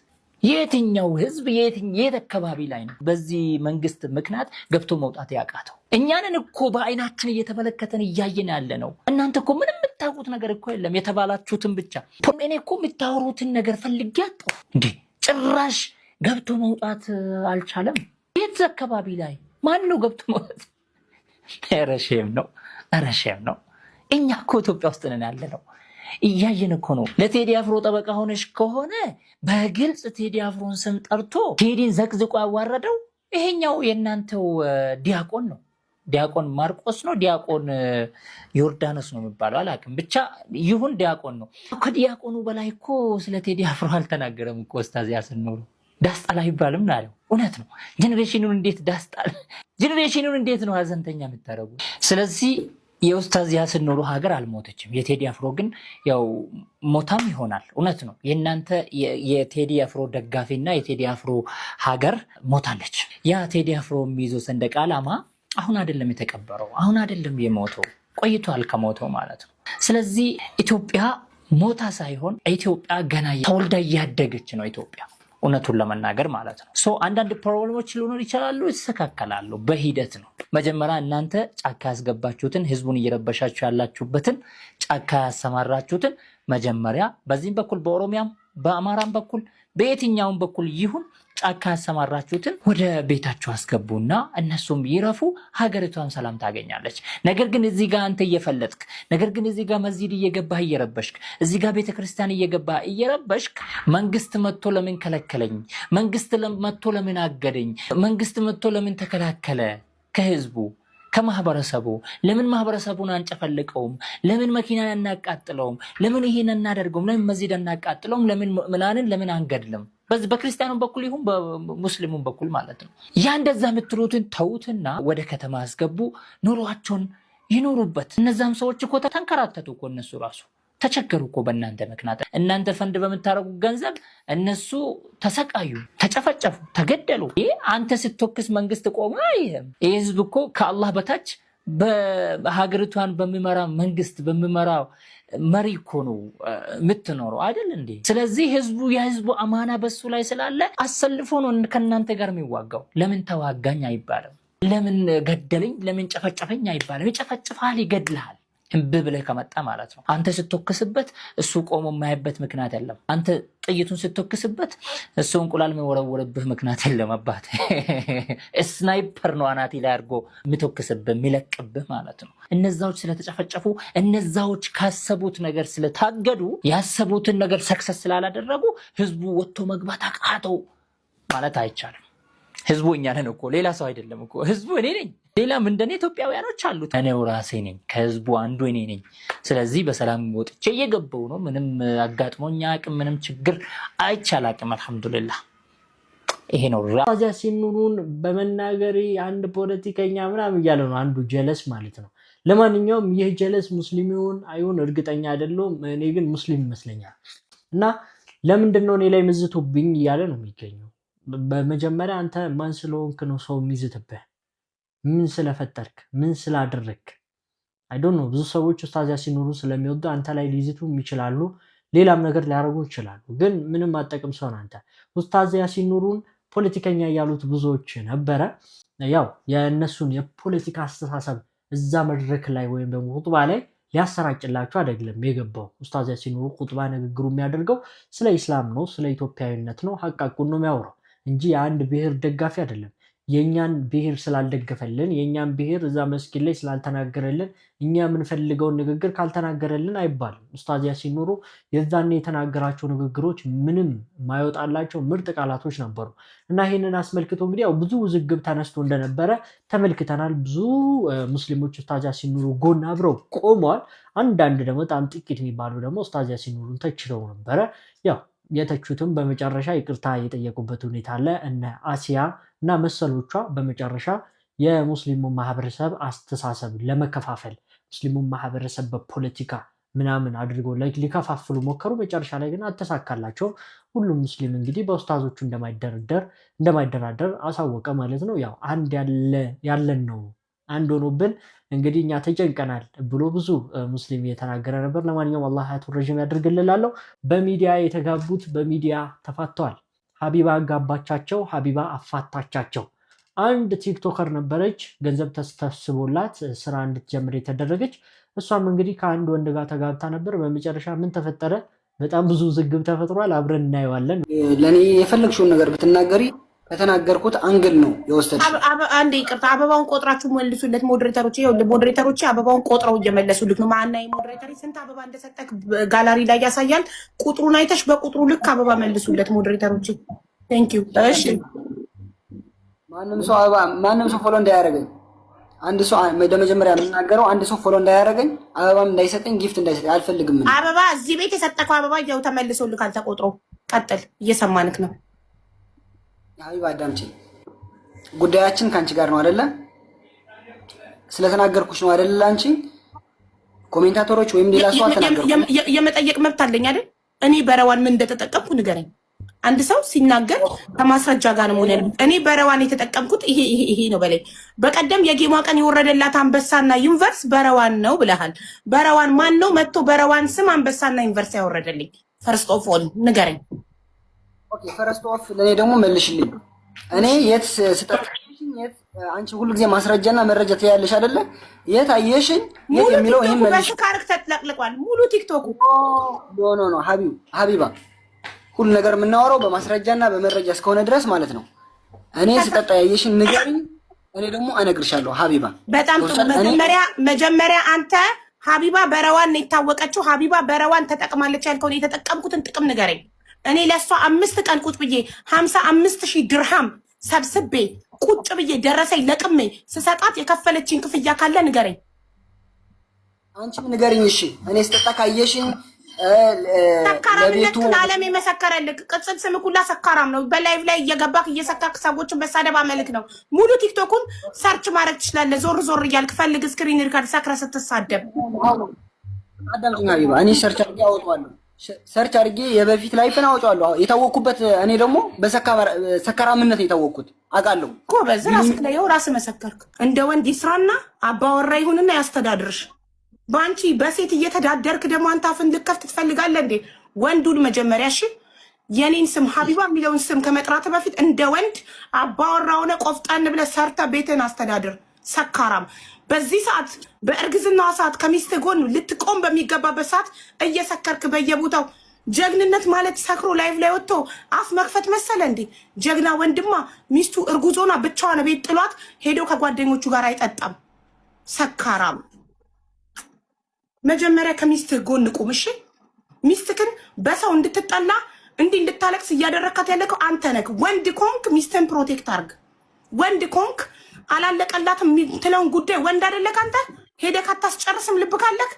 የትኛው ህዝብ የት አካባቢ ላይ ነው በዚህ መንግስት ምክንያት ገብቶ መውጣት ያቃተው? እኛንን እኮ በአይናችን እየተመለከተን እያየን ያለ ነው። እናንተ እኮ ምንም የምታውቁት ነገር እኮ የለም የተባላችሁትን ብቻ። እኔ እኮ የምታወሩትን ነገር ፈልጌ አጣሁ እንዴ! ጭራሽ ገብቶ መውጣት አልቻለም። የት አካባቢ ላይ ማን ነው ገብቶ መውጣት? ኧረ ሼም ነው፣ ኧረ ሼም ነው። እኛ እኮ ኢትዮጵያ ውስጥ ነን ያለ ነው እያየን እኮ ነው። ለቴዲ አፍሮ ጠበቃ ሆነሽ ከሆነ በግልጽ ቴዲ አፍሮን ስም ጠርቶ ቴዲን ዘቅዝቆ ያዋረደው ይሄኛው የእናንተው ዲያቆን ነው። ዲያቆን ማርቆስ ነው ዲያቆን ዮርዳኖስ ነው የሚባለው አላውቅም፣ ብቻ ይሁን ዲያቆን ነው። ከዲያቆኑ በላይ እኮ ስለ ቴዲ አፍሮ አልተናገረም እኮ ኡስታዝ ያሲን ኑሩ። ዳስጣል አይባልም ነው ያለው። እውነት ነው። ጄኔሬሽኑን እንዴት ዳስጣል፣ ጄኔሬሽኑን እንዴት ነው ሀዘንተኛ የምታደርጉ? ስለዚህ የኡስታዝ ያሲን ኑሩ ሀገር አልሞተችም። የቴዲ አፍሮ ግን ያው ሞታም ይሆናል። እውነት ነው። የእናንተ የቴዲ አፍሮ ደጋፊና የቴዲ አፍሮ ሀገር ሞታለች። ያ ቴዲ አፍሮ የሚይዘው ሰንደቅ ዓላማ አሁን አይደለም የተቀበረው፣ አሁን አይደለም የሞተው፣ ቆይቷል ከሞተው ማለት ነው። ስለዚህ ኢትዮጵያ ሞታ ሳይሆን ኢትዮጵያ ገና ተወልዳ እያደገች ነው ኢትዮጵያ፣ እውነቱን ለመናገር ማለት ነው። አንዳንድ ፕሮብሌሞች ሊኖር ይችላሉ፣ ይስተካከላሉ፣ በሂደት ነው። መጀመሪያ እናንተ ጫካ ያስገባችሁትን ህዝቡን እየረበሻችሁ ያላችሁበትን ጫካ ያሰማራችሁትን መጀመሪያ በዚህም በኩል በኦሮሚያም በአማራም በኩል በየትኛውም በኩል ይሁን ጫካ ያሰማራችሁትን ወደ ቤታችሁ አስገቡና እነሱም ይረፉ፣ ሀገሪቷን ሰላም ታገኛለች። ነገር ግን እዚህ ጋር አንተ እየፈለጥክ፣ ነገር ግን እዚህ ጋር መስጂድ እየገባህ እየረበሽክ፣ እዚህ ጋር ቤተክርስቲያን እየገባህ እየረበሽክ መንግስት መጥቶ ለምን ከለከለኝ፣ መንግስት መጥቶ ለምን አገደኝ፣ መንግስት መጥቶ ለምን ተከላከለ ከህዝቡ ከማህበረሰቡ ለምን ማህበረሰቡን አንጨፈልቀውም? ለምን መኪና እናቃጥለውም? ለምን ይሄን እናደርገውም? ለምን መስጂድ እናቃጥለውም? ለምን ምናንን ለምን አንገድልም? በክርስቲያኑ በኩል ይሁን በሙስሊሙ በኩል ማለት ነው። ያ እንደዛ የምትሉትን ተውትና ወደ ከተማ አስገቡ፣ ኑሯቸውን ይኖሩበት። እነዛም ሰዎች እኮ ተንከራተቱ እኮ እነሱ ራሱ ተቸገሩ እኮ በእናንተ ምክንያት። እናንተ ፈንድ በምታረጉት ገንዘብ እነሱ ተሰቃዩ፣ ተጨፈጨፉ፣ ተገደሉ። ይህ አንተ ስትወክስ መንግስት ቆመ። ይህም ይህ ህዝብ እኮ ከአላህ በታች በሀገሪቷን በሚመራ መንግስት በሚመራ መሪ እኮ ነው የምትኖረው አይደል እንዴ? ስለዚህ ህዝቡ የህዝቡ አማና በሱ ላይ ስላለ አሰልፎ ነው ከእናንተ ጋር የሚዋጋው። ለምን ተዋጋኝ አይባልም፣ ለምን ገደለኝ፣ ለምን ጨፈጨፈኝ አይባልም። ይጨፈጭፋል፣ ይገድልሃል እምብ ብለህ ከመጣ ማለት ነው። አንተ ስትወክስበት እሱ ቆሞ የማይበት ምክንያት የለም። አንተ ጥይቱን ስትወክስበት እሱ እንቁላል የሚወረወርብህ ምክንያት የለም። አባት ስናይፐር ነው አናቲ ላይ አድርጎ የሚተወክስብህ የሚለቅብህ ማለት ነው። እነዛዎች ስለተጨፈጨፉ፣ እነዛዎች ካሰቡት ነገር ስለታገዱ፣ ያሰቡትን ነገር ሰክሰስ ስላላደረጉ ህዝቡ ወጥቶ መግባት አቃተው ማለት አይቻልም። ህዝቡ እኛ ነን እኮ፣ ሌላ ሰው አይደለም እኮ። ህዝቡ እኔ ነኝ፣ ሌላም እንደኔ ኢትዮጵያውያኖች አሉት። እኔው ራሴ ነኝ፣ ከህዝቡ አንዱ እኔ ነኝ። ስለዚህ በሰላም ወጥቼ እየገባው ነው። ምንም አጋጥሞኝ አቅም ምንም ችግር አይቻል አቅም አልሐምዱሊላህ። ይሄ ነው ኡስታዝ ያሲን ኑሩን በመናገሬ አንድ ፖለቲከኛ ምናምን እያለ ነው አንዱ ጀለስ ማለት ነው። ለማንኛውም ይህ ጀለስ ሙስሊም ይሁን አይሁን እርግጠኛ አይደለሁም። እኔ ግን ሙስሊም ይመስለኛል። እና ለምንድን ነው እኔ ላይ ምዝቶብኝ እያለ ነው የሚገኘው። በመጀመሪያ አንተ ማን ስለሆንክ ነው ሰው የሚዝትብህ? ምን ስለፈጠርክ? ምን ስላደረክ? አይ ዶንት ኖ። ብዙ ሰዎች ኡስታዝ ያሲን ኑሩን ስለሚወዱ አንተ ላይ ሊዝቱ ይችላሉ፣ ሌላም ነገር ሊያደርጉ ይችላሉ። ግን ምንም አጠቅም ሰው አንተ። ኡስታዝ ያሲን ኑሩን ፖለቲከኛ ያሉት ብዙዎች ነበረ። ያው የእነሱን የፖለቲካ አስተሳሰብ እዛ መድረክ ላይ ወይም ደግሞ ኹጥባ ላይ ሊያሰራጭላቸው አይደለም የገባው። ኡስታዝ ያሲን ኑሩ ኹጥባ ንግግሩ የሚያደርገው ስለ ኢስላም ነው፣ ስለ ኢትዮጵያዊነት ነው፣ ሐቃቁን ነው የሚያወራው እንጂ የአንድ ብሔር ደጋፊ አይደለም። የኛን ብሔር ስላልደገፈልን የኛን ብሔር እዛ መስጊድ ላይ ስላልተናገረልን እኛ የምንፈልገውን ንግግር ካልተናገረልን አይባልም። ኡስታዝ ያሲን ኑሩ የዛኔ የተናገራቸው ንግግሮች ምንም ማይወጣላቸው ምርጥ ቃላቶች ነበሩ እና ይሄንን አስመልክቶ እንግዲህ ያው ብዙ ውዝግብ ተነስቶ እንደነበረ ተመልክተናል። ብዙ ሙስሊሞች ኡስታዝ ያሲን ኑሩ ጎን አብረው ቆመዋል። አንዳንድ ደግሞ በጣም ጥቂት የሚባሉ ደግሞ ኡስታዝ ያሲን ኑሩን ተችተው ነበረ። ያው የተቹትም በመጨረሻ ይቅርታ የጠየቁበት ሁኔታ አለ። እነ አሲያ እና መሰሎቿ በመጨረሻ የሙስሊሙ ማህበረሰብ አስተሳሰብ ለመከፋፈል ሙስሊሙን ማህበረሰብ በፖለቲካ ምናምን አድርጎ ሊከፋፍሉ ሞከሩ። መጨረሻ ላይ ግን አልተሳካላቸው። ሁሉም ሙስሊም እንግዲህ በኡስታዞቹ እንደማይደራደር አሳወቀ ማለት ነው። ያው አንድ ያለን ነው አንድ ሆኖብን እንግዲህ እኛ ተጨንቀናል ብሎ ብዙ ሙስሊም እየተናገረ ነበር። ለማንኛውም አላህ ሀያቱን ረዥም ያድርግልላለሁ። በሚዲያ የተጋቡት በሚዲያ ተፋተዋል። ሀቢባ አጋባቻቸው፣ ሀቢባ አፋታቻቸው። አንድ ቲክቶከር ነበረች ገንዘብ ተሰብስቦላት ስራ እንድትጀምር የተደረገች። እሷም እንግዲህ ከአንድ ወንድ ጋር ተጋብታ ነበር። በመጨረሻ ምን ተፈጠረ? በጣም ብዙ ዝግብ ተፈጥሯል። አብረን እናየዋለን። ለእኔ የፈለግሽውን ነገር ብትናገሪ ከተናገርኩት አንግል ነው የወሰድሽ። አንዴ ይቅርታ፣ አበባውን ቆጥራችሁ መልሱለት ሞዴሬተሮች። ሞዴሬተሮች አበባውን ቆጥረው እየመለሱልክ ነው። ማናይ ሞዴሬተር ስንት አበባ እንደሰጠክ ጋላሪ ላይ ያሳያል። ቁጥሩን አይተሽ በቁጥሩ ልክ አበባ መልሱለት ሞዴሬተሮች። ቴንክ ዩ። እሺ ማንም ሰው ፎሎ እንዳያደርገኝ አንድ ሰው መጀመሪያ የምናገረው አንድ ሰው ፎሎ እንዳያደርገኝ አበባም እንዳይሰጠኝ ጊፍት እንዳይሰጠኝ አልፈልግም። አበባ እዚህ ቤት የሰጠከው አበባ ያው ተመልሶልካል ተቆጥሮ። ቀጥል፣ እየሰማንክ ነው። ሀቢባ አዳምጪ። ጉዳያችን ከአንቺ ጋር ነው አይደለ? ስለተናገርኩሽ ነው አይደለ? አንቺ ኮሜንታተሮች ወይም ሌላ ሰው አልተናገርኩም። የመጠየቅ መብት አለኝ አይደል? እኔ በረዋን ምን እንደተጠቀምኩ ንገረኝ። አንድ ሰው ሲናገር ከማስረጃ ጋር ነው ሆነ። እኔ በረዋን የተጠቀምኩት ይሄ ነው በላይ። በቀደም የጌሟ ቀን የወረደላት አንበሳና ዩኒቨርስ በረዋን ነው ብለሃል። በረዋን ማን ነው መጥቶ በረዋን ስም አንበሳና ዩኒቨርስ ያወረደልኝ? ፈርስት ኦፍ ኦል ንገረኝ። ኦኬ ፈርስት ኦፍ ለኔ ደግሞ መልሽልኝ። እኔ የት ስጠቅሽኝ የት አንቺ ሁሉ ጊዜ ማስረጃና መረጃ ትያለሽ አይደለ? የት አየሽኝ? የት የሚለው ይሄን መልሽ። በስካርክ ተጥለቅልቋል ሙሉ ቲክቶኩ። ኖ ሀቢባ ሁሉ ነገር የምናወራው በማስረጃና በመረጃ እስከሆነ ድረስ ማለት ነው። እኔ ስጠጣ ያየሽኝ ንገሪኝ፣ እኔ ደግሞ እነግርሻለሁ። ሀቢባ በጣም ጥሩ። መጀመሪያ አንተ ሀቢባ በረዋን ነው የታወቀችው። ሀቢባ በረዋን ተጠቅማለች ያልከውን የተጠቀምኩትን ጥቅም ንገረኝ። እኔ ለሷ 5 ቀን ቁጭ ብዬ 55,000 ድርሃም ሰብስቤ ቁጭ ብዬ ደረሰኝ ለቅሜ ስሰጣት የከፈለችኝ ክፍያ ካለ ንገረኝ። አንቺም ንገሪኝ። እሺ እኔ ስጠጣ ካየሽኝ ሰካራምነት ለዓለም የመሰከረልክ ቅጽል ስም ሁላ ሰካራም ነው። በላይቭ ላይ እየገባክ እየሰካክ ሰዎችን መሳደብ አመልክ ነው። ሙሉ ቲክቶኩን ሰርች ማድረግ ትችላለህ። ዞር እያልክ ፈልግ። ስክሪን ሪካርድ ሰክረ ስትሳደብ አዳምጪኝ ሀቢባ። እኔ ሰርች አድርጌ አወጣዋለሁ። ሰርች አድርጌ የበፊት ላይፍን አወጣዋለሁ። የታወቅኩበት እኔ ደግሞ በሰካራምነት የታወቅኩት አውቃለሁ እኮ። በዚህ ራስክ ላይ ራስህ መሰከርክ። እንደ ወንድ ይስራና አባወራ ይሁንና ያስተዳድርሽ። በአንቺ በሴት እየተዳደርክ ደግሞ አንተ አፍን ልከፍት ትፈልጋለህ እንዴ? ወንዱን መጀመሪያ እሺ፣ የኔን ስም ሀቢባ የሚለውን ስም ከመጥራት በፊት እንደ ወንድ አባወራ ሆነ ቆፍጣን ብለህ ሰርተ ቤትን አስተዳድር። ሰካራም በዚህ ሰዓት በእርግዝናዋ ሰዓት ከሚስት ጎን ልትቆም በሚገባበት ሰዓት እየሰከርክ በየቦታው ጀግንነት ማለት ሰክሮ ላይቭ ላይ ወጥቶ አፍ መክፈት መሰለ እንዴ? ጀግና ወንድማ ሚስቱ እርጉዞና ብቻዋን ቤት ጥሏት ሄዶ ከጓደኞቹ ጋር አይጠጣም። ሰካራም መጀመሪያ ከሚስት ጎን ቁም እሺ። ሚስትክን በሰው እንድትጠላ እንዲህ እንድታለቅስ እያደረካት ያለከው አንተ ነህ። ወንድ ኮንክ ሚስትን ፕሮቴክት አርግ። ወንድ ኮንክ አላለቀላትም የምትለውን ጉዳይ ወንድ አይደለክ አንተ? ሄደህ አታስጨርስም ልብ ካለክ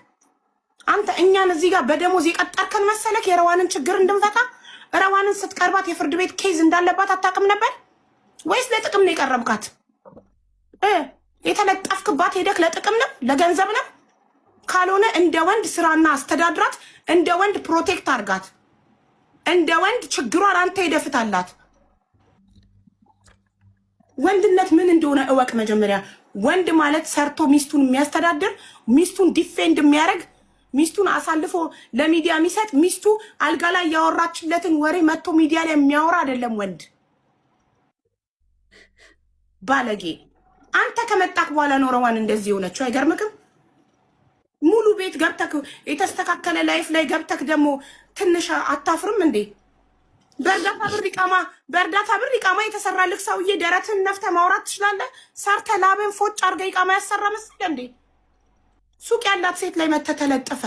አንተ? እኛን እዚህ ጋር በደሞዝ የቀጠርከን መሰለክ የረዋንን ችግር እንድንፈታ? ረዋንን ስትቀርባት የፍርድ ቤት ኬዝ እንዳለባት አታውቅም ነበር ወይስ ለጥቅም ነው የቀረብካት? የተለጠፍክባት ሄደክ ለጥቅም ነው ለገንዘብ ነው? ካልሆነ እንደ ወንድ ስራና አስተዳድራት፣ እንደ ወንድ ፕሮቴክት አርጋት፣ እንደ ወንድ ችግሯን አንተ ሄደፍታላት። ወንድነት ምን እንደሆነ እወቅ መጀመሪያ። ወንድ ማለት ሰርቶ ሚስቱን የሚያስተዳድር፣ ሚስቱን ዲፌንድ የሚያደርግ፣ ሚስቱን አሳልፎ ለሚዲያ የሚሰጥ፣ ሚስቱ አልጋ ላይ ያወራችለትን ወሬ መጥቶ ሚዲያ ላይ የሚያወራ አይደለም ወንድ። ባለጌ አንተ ከመጣክ በኋላ ኖረዋን እንደዚህ የሆነችው አይገርምክም? ሙሉ ቤት ገብተክ የተስተካከለ ላይፍ ላይ ገብተክ ደግሞ ትንሽ አታፍርም እንዴ? በእርዳታ ብር ኢቃማ የተሰራልህ ሰውዬ ደረትን ነፍተህ ማውራት ትችላለህ? ሰርተህ ላብን ፎጭ አድርገህ ኢቃማ ያሰራ መስል እንዴ? ሱቅ ያላት ሴት ላይ መተህ ተለጥፈ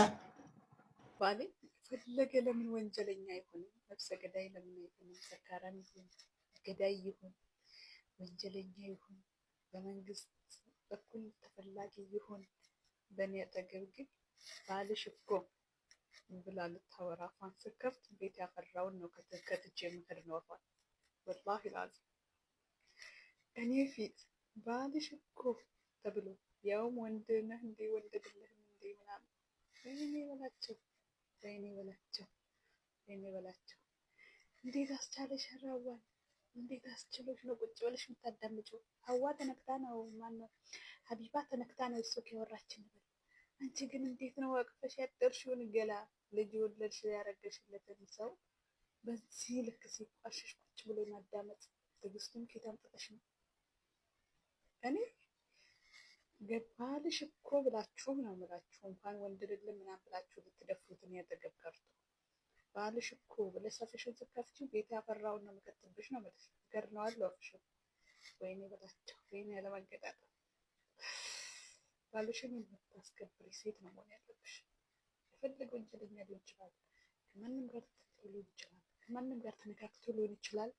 ባሌ ፈለገ ለምን ወንጀለኛ አይሆንም? ነፍሰ ገዳይ ለምን አይሆንም? ሰካራም ይሁን ገዳይ ይሁን ወንጀለኛ ይሁን በመንግስት በኩል ተፈላጊ ይሁን በእኔ አጠገብ ግን ባልሽ እኮ ብላ ልታወራ አፏን ስከፍት ቤት ያፈራውን ነው ከትቼ የምሄድ ነው አፏን ወላሂ ላዚም እኔ ፊት ባልሽ እኮ ተብሎ ያውም ወንድ ነህ እንዴ ወንድ አይደለህም እንዴ ምናምን ወይኔ በላቸው እንዴት አስቻለሽ ራዋን እንዴት አስችሎሽ ነው ቁጭ ብለሽ የምታዳምጪው? ሀዋ ተነክታ ነው ማነው ሀቢባ ተነክታ ነው እሱ ከወራችን ነበር። አንቺ ግን እንዴት ነው አቅፈሽ ያደርሽውን ገላ ልጅ ወለድሽ ያረገሽለትን ሰው በዚህ ልክ ሲቋሽሽ ቁጭ ብሎ ማዳመጥ ትዕግስቱን ከየት አምጥተሽ ነው? እኔ ገባልሽ እኮ ብላችሁ ነው የምላችሁ። እንኳን ወንድ አይደለም ምናምን ብላችሁ ልትደፍሩትን ያጠገብ ቀርቶ ባልሽ እኮ ብለሽ አፍሽን ስትከፍቺው ቤት ያፈራውን ነው የምከትብሽ ነው ማለት ነው። ገርነዋለሁ አፍሽን። ወይኔ በላቸው ወይኔ ያለመገጣጠም ባልሽን የምታስከብሪ ሴት ነው መሆን ያለብሽ። የፈለገ ወንጀለኛ ሊሆን ይችላል፣ ከማንም ጋር ተከትሎ ሊሆን ይችላል፣ ከማንም ጋር ተነካክቶ ሊሆን ይችላል።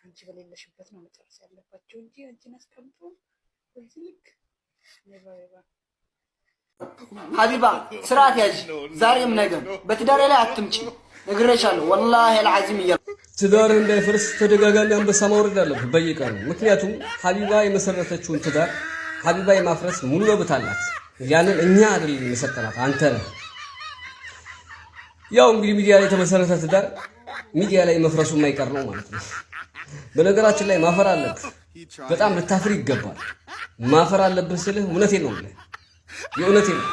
አንቺ በሌለሽበት ነው መጨረስ ያለባቸው እንጂ አንቺን አስቀምጦ በዚህ ልክ ነባይባ ሀቢባ ስርዓት ያዥ። ዛሬም ነገም በትዳሬ ላይ አትምጪ ነግሬሻለሁ። ወላሂ አልዓዚም እያ ትዳር እንዳይፈርስ ተደጋጋሚ አንበሳ ማውረድ አለብህ በየቀኑ። ምክንያቱም ሀቢባ የመሰረተችውን ትዳር ሀቢባ የማፍረስ ሙሉ መብት አላት። ያንን እኛ አይደለም የሰጠናት አንተ ነህ። ያው እንግዲህ ሚዲያ ላይ የተመሰረተ ትዳር ሚዲያ ላይ መፍረሱ የማይቀር ነው ማለት ነው። በነገራችን ላይ ማፈር አለብህ፣ በጣም ልታፍር ይገባል። ማፈር አለብህ ስልህ እውነቴን ነው ብለህ የእውነቴን ነው።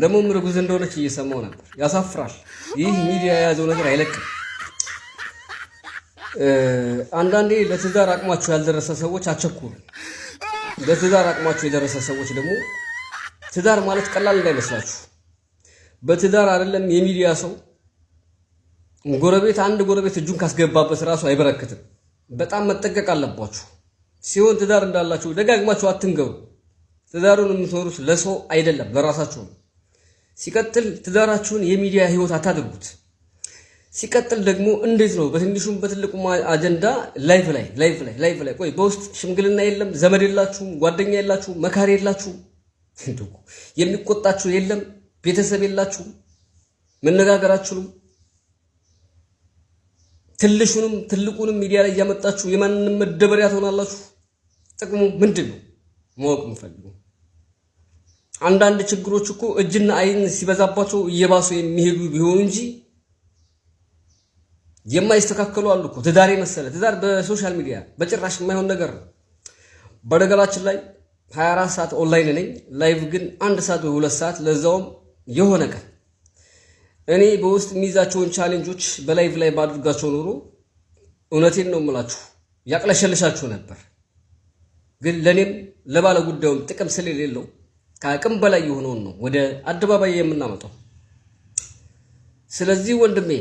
ደግሞ እርጉዝ እንደሆነች እየሰማሁ ነበር። ያሳፍራል። ይህ ሚዲያ የያዘው ነገር አይለቅም። አንዳንዴ ለትዳር አቅማቸው ያልደረሰ ሰዎች አቸኩሩ። ለትዳር አቅማቸው የደረሰ ሰዎች ደግሞ ትዳር ማለት ቀላል እንዳይመስላችሁ። በትዳር አይደለም የሚዲያ ሰው ጎረቤት አንድ ጎረቤት እጁን ካስገባበት ራሱ አይበረክትም። በጣም መጠንቀቅ አለባችሁ። ሲሆን ትዳር እንዳላችሁ ደጋግማችሁ አትንገሩ። ትዳሩን የምትኖሩት ለሰው አይደለም ለራሳችሁ ነው። ሲቀጥል ትዳራችሁን የሚዲያ ህይወት አታድርጉት። ሲቀጥል ደግሞ እንዴት ነው በትንሹም በትልቁም አጀንዳ ላይፍ ላይ ቆይ በውስጥ ሽምግልና የለም፣ ዘመድ የላችሁም፣ ጓደኛ የላችሁም፣ መካሪ የላችሁም፣ የሚቆጣችሁ የለም፣ ቤተሰብ የላችሁም፣ መነጋገራችሁም ትልሹንም ትልቁንም ሚዲያ ላይ ያመጣችሁ የማንንም መደበሪያ ትሆናላችሁ። ጥቅሙ ምንድን ነው ማወቅ የምፈልገው። አንዳንድ ችግሮች እኮ እጅና አይን ሲበዛባቸው እየባሱ የሚሄዱ ቢሆኑ እንጂ የማይስተካከሉ አሉ እኮ። ትዳር መሰለ ትዳር በሶሻል ሚዲያ በጭራሽ የማይሆን ነገር ነው። በነገራችን ላይ 24 ሰዓት ኦንላይን ነኝ፣ ላይቭ ግን 1 ሰዓት ወይ 2 ሰዓት፣ ለዛውም የሆነ ቀን። እኔ በውስጥ የሚይዛቸውን ቻሌንጆች በላይቭ ላይ ባድርጋቸው ኖሮ እውነቴን ነው የምላችሁ ያቅለሸልሻችሁ ነበር። ግን ለኔም ለባለ ጉዳዩም ጥቅም ስለሌለው ከአቅም በላይ የሆነውን ነው ወደ አደባባይ የምናመጣው። ስለዚህ ወንድሜ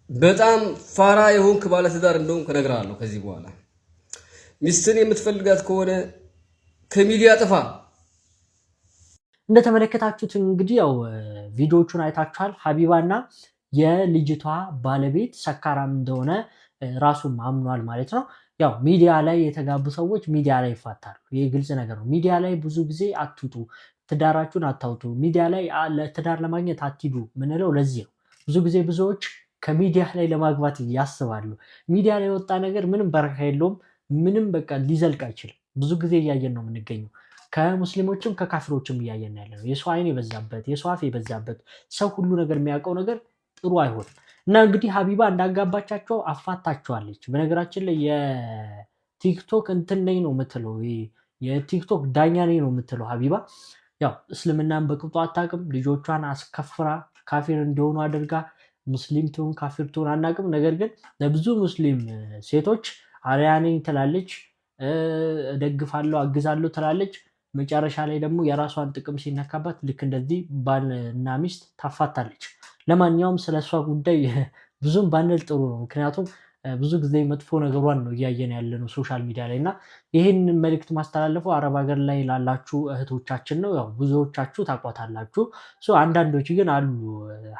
በጣም ፋራ የሆንክ ባለ ትዳር እንደሆንክ እነግርሃለሁ። ከዚህ በኋላ ሚስትን የምትፈልጋት ከሆነ ከሚዲያ ጥፋ። እንደተመለከታችሁት እንግዲህ ያው ቪዲዮቹን አይታችኋል። ሀቢባና የልጅቷ ባለቤት ሰካራም እንደሆነ ራሱም አምኗል ማለት ነው። ያው ሚዲያ ላይ የተጋቡ ሰዎች ሚዲያ ላይ ይፋታሉ። ይህ ግልጽ ነገር ነው። ሚዲያ ላይ ብዙ ጊዜ አትውጡ፣ ትዳራችሁን አታውጡ፣ ሚዲያ ላይ ለትዳር ለማግኘት አትሂዱ ምንለው ለዚህ ነው። ብዙ ጊዜ ብዙዎች ከሚዲያ ላይ ለማግባት ያስባሉ። ሚዲያ ላይ የወጣ ነገር ምንም በረካ የለውም፣ ምንም በቃ ሊዘልቅ አይችልም። ብዙ ጊዜ እያየን ነው የምንገኘው። ከሙስሊሞችም ከካፊሮችም እያየን ያለ ነው። የሰው አይን የበዛበት የሰው አፍ የበዛበት ሰው ሁሉ ነገር የሚያውቀው ነገር ጥሩ አይሆንም። እና እንግዲህ ሀቢባ እንዳጋባቻቸው አፋታቸዋለች። በነገራችን ላይ የቲክቶክ እንትን ነኝ ነው የምትለው፣ የቲክቶክ ዳኛ ነኝ ነው የምትለው ሀቢባ። ያው እስልምናን በቅጡ አታውቅም። ልጆቿን አስከፍራ ካፊር እንዲሆኑ አድርጋ ሙስሊም ትሁን ካፊር ትሁን አናውቅም። ነገር ግን ለብዙ ሙስሊም ሴቶች አርአያ ነኝ ትላለች፣ እደግፋለሁ አግዛለሁ ትላለች። መጨረሻ ላይ ደግሞ የራሷን ጥቅም ሲነካባት ልክ እንደዚህ ባልና ሚስት ታፋታለች። ለማንኛውም ስለሷ ጉዳይ ብዙም ባንል ጥሩ ነው። ምክንያቱም ብዙ ጊዜ መጥፎ ነገሯን ነው እያየን ያለ ነው ሶሻል ሚዲያ ላይ እና ይህንን መልእክት ማስተላለፈው አረብ ሀገር ላይ ላላችሁ እህቶቻችን ነው። ያው ብዙዎቻችሁ ታቋታላችሁ። አንዳንዶች ግን አሉ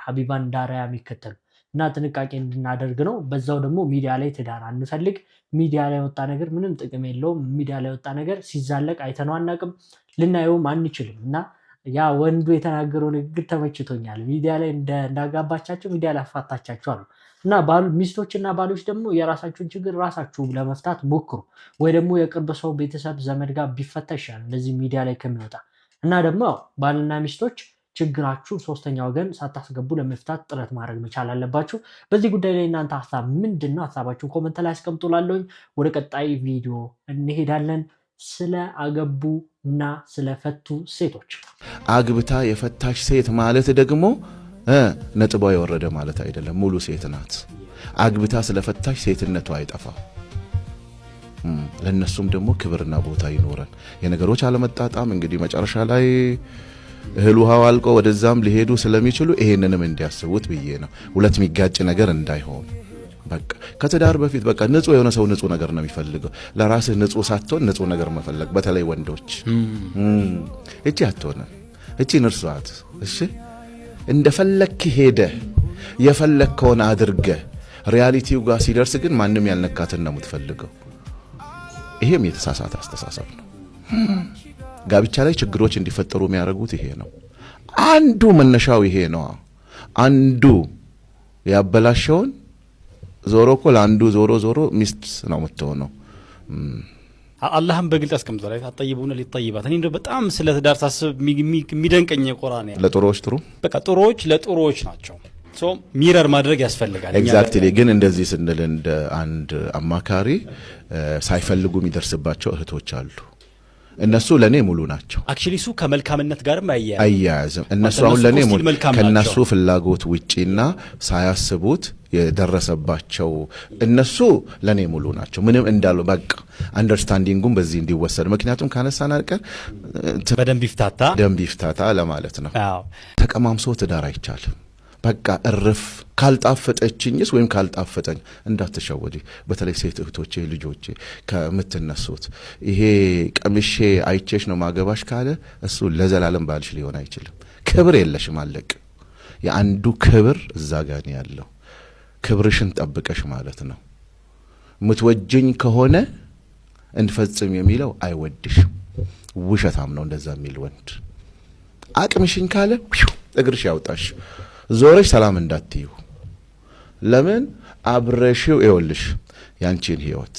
ሀቢባን እንዳሪያ የሚከተሉ እና ጥንቃቄ እንድናደርግ ነው። በዛው ደግሞ ሚዲያ ላይ ትዳር አንፈልግ። ሚዲያ ላይ ወጣ ነገር ምንም ጥቅም የለውም። ሚዲያ ላይ ወጣ ነገር ሲዛለቅ አይተነው አናውቅም፣ ልናየውም አንችልም እና ያ ወንዱ የተናገረው ንግግር ተመችቶኛል። ሚዲያ ላይ እንዳጋባቻቸው ሚዲያ ላይ አፋታቻቸው አሉ እና ሚስቶችና ባሎች ደግሞ የራሳችሁን ችግር ራሳችሁ ለመፍታት ሞክሩ። ወይ ደግሞ የቅርብ ሰው ቤተሰብ ዘመድ ጋር ቢፈታ ይሻላል እንደዚህ ሚዲያ ላይ ከሚወጣ እና ደግሞ ባልና ሚስቶች ችግራችሁ ሶስተኛ ወገን ሳታስገቡ ለመፍታት ጥረት ማድረግ መቻል አለባችሁ። በዚህ ጉዳይ ላይ እናንተ ሀሳብ ምንድን ነው? ሀሳባችሁን ኮመንት ላይ አስቀምጡላለሁኝ። ወደ ቀጣይ ቪዲዮ እንሄዳለን። ስለ አገቡ እና ስለፈቱ ሴቶች። አግብታ የፈታች ሴት ማለት ደግሞ ነጥቧ የወረደ ማለት አይደለም፣ ሙሉ ሴት ናት። አግብታ ስለፈታች ሴትነቷ አይጠፋም። ለነሱም ደግሞ ክብርና ቦታ ይኖረን። የነገሮች አለመጣጣም እንግዲህ መጨረሻ ላይ እህል ውሃው አልቆ ወደዛም ሊሄዱ ስለሚችሉ ይሄንንም እንዲያስቡት ብዬ ነው። ሁለት የሚጋጭ ነገር እንዳይሆን በቃ ከትዳር በፊት በቃ ንጹህ የሆነ ሰው ንጹህ ነገር ነው የሚፈልገው። ለራስህ ንጹህ ሳትሆን ንጹህ ነገር መፈለግ፣ በተለይ ወንዶች እቺ አትሆነ እቺ ንርሷት። እሺ እንደፈለክ ሄደ የፈለከውን አድርገ ሪያሊቲው ጋር ሲደርስ ግን ማንም ያልነካትን ነው የምትፈልገው። ይሄም የተሳሳተ አስተሳሰብ ነው። ጋብቻ ላይ ችግሮች እንዲፈጠሩ የሚያደርጉት ይሄ ነው። አንዱ መነሻው ይሄ ነው። አንዱ ያበላሸውን ዞሮ እኮ ለአንዱ ዞሮ ሚስት ነው የምትሆነው። አላህም በግልጽ አስቀምጧል። አጠይቡነ ሊጠይባት። እኔ እንደው በጣም ስለ ትዳር ሳስብ የሚደንቀኝ ቁርአን ያለው ለጥሩዎች ጥሩ በቃ ጥሩዎች ለጥሩዎች ናቸው። ሚረር ማድረግ ያስፈልጋል። ኤግዛክትሊ። ግን እንደዚህ ስንል እንደ አንድ አማካሪ ሳይፈልጉ የሚደርስባቸው እህቶች አሉ። እነሱ ለኔ ሙሉ ናቸው። አክቹሊ ሱ ከመልካምነት ጋርም አያያዝም። እነሱ አሁን ለኔ ሙሉ ከነሱ ፍላጎት ውጪና ሳያስቡት የደረሰባቸው እነሱ ለኔ ሙሉ ናቸው። ምንም እንዳሉ በቃ አንደርስታንዲንጉም በዚህ እንዲወሰድ ምክንያቱም ካነሳን አልቀር በደንብ ይፍታታ ለማለት ነው። ተቀማምሶ ትዳር አይቻልም። በቃ እርፍ ካልጣፈጠችኝስ ወይም ካልጣፈጠኝ እንዳትሸወጂ። በተለይ ሴት እህቶቼ ልጆቼ ከምትነሱት ይሄ ቀምሼ አይቼሽ ነው ማገባሽ ካለ እሱ ለዘላለም ባልሽ ሊሆን አይችልም። ክብር የለሽም አለቅ። የአንዱ ክብር እዛ ጋር ያለው ክብርሽን ጠብቀሽ ማለት ነው። ምትወጅኝ ከሆነ እንፈጽም የሚለው አይወድሽም። ውሸታም ነው እንደዛ የሚል ወንድ። አቅምሽኝ ካለ እግርሽ ያውጣሽ ዞረሽ ሰላም እንዳትዩ። ለምን አብረሽው ይወልሽ ያንቺን ህይወት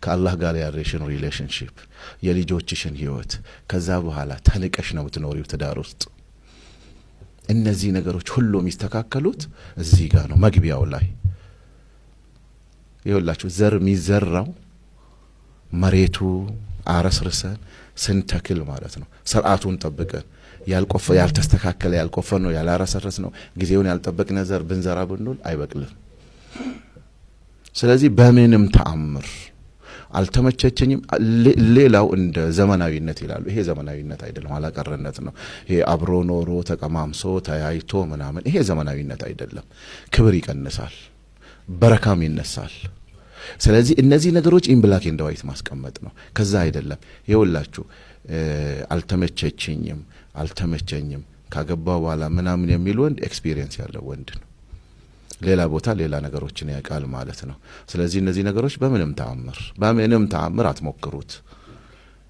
ከአላህ ጋር ያለሽን ሪሌሽንሺፕ የልጆችሽን ህይወት ከዛ በኋላ ተንቀሽ ነው የምትኖሪው ትዳር ውስጥ። እነዚህ ነገሮች ሁሉ የሚስተካከሉት እዚህ ጋር ነው መግቢያው ላይ። ይኸውላችሁ ዘር የሚዘራው መሬቱ አረስርሰን ስንተክል ማለት ነው። ስርዓቱን ጠብቀን ያልተስተካከለ ያልቆፈር ነው ያላረሰረስ ነው ጊዜውን ያልጠበቅነ ዘር ብንዘራ ብንል አይበቅልም። ስለዚህ በምንም ተአምር አልተመቸቸኝም። ሌላው እንደ ዘመናዊነት ይላሉ። ይሄ ዘመናዊነት አይደለም፣ ኋላቀርነት ነው። ይሄ አብሮ ኖሮ ተቀማምሶ ተያይቶ ምናምን ይሄ ዘመናዊነት አይደለም። ክብር ይቀንሳል፣ በረካም ይነሳል። ስለዚህ እነዚህ ነገሮች ኢን ብላክ ኤንድ ዋይት ማስቀመጥ ነው። ከዛ አይደለም ይኸውላችሁ አልተመቸኝም ካገባው በኋላ ምናምን የሚል ወንድ ኤክስፒሪየንስ ያለው ወንድ ነው። ሌላ ቦታ ሌላ ነገሮችን ያውቃል ማለት ነው። ስለዚህ እነዚህ ነገሮች በምንም ተአምር አትሞክሩት።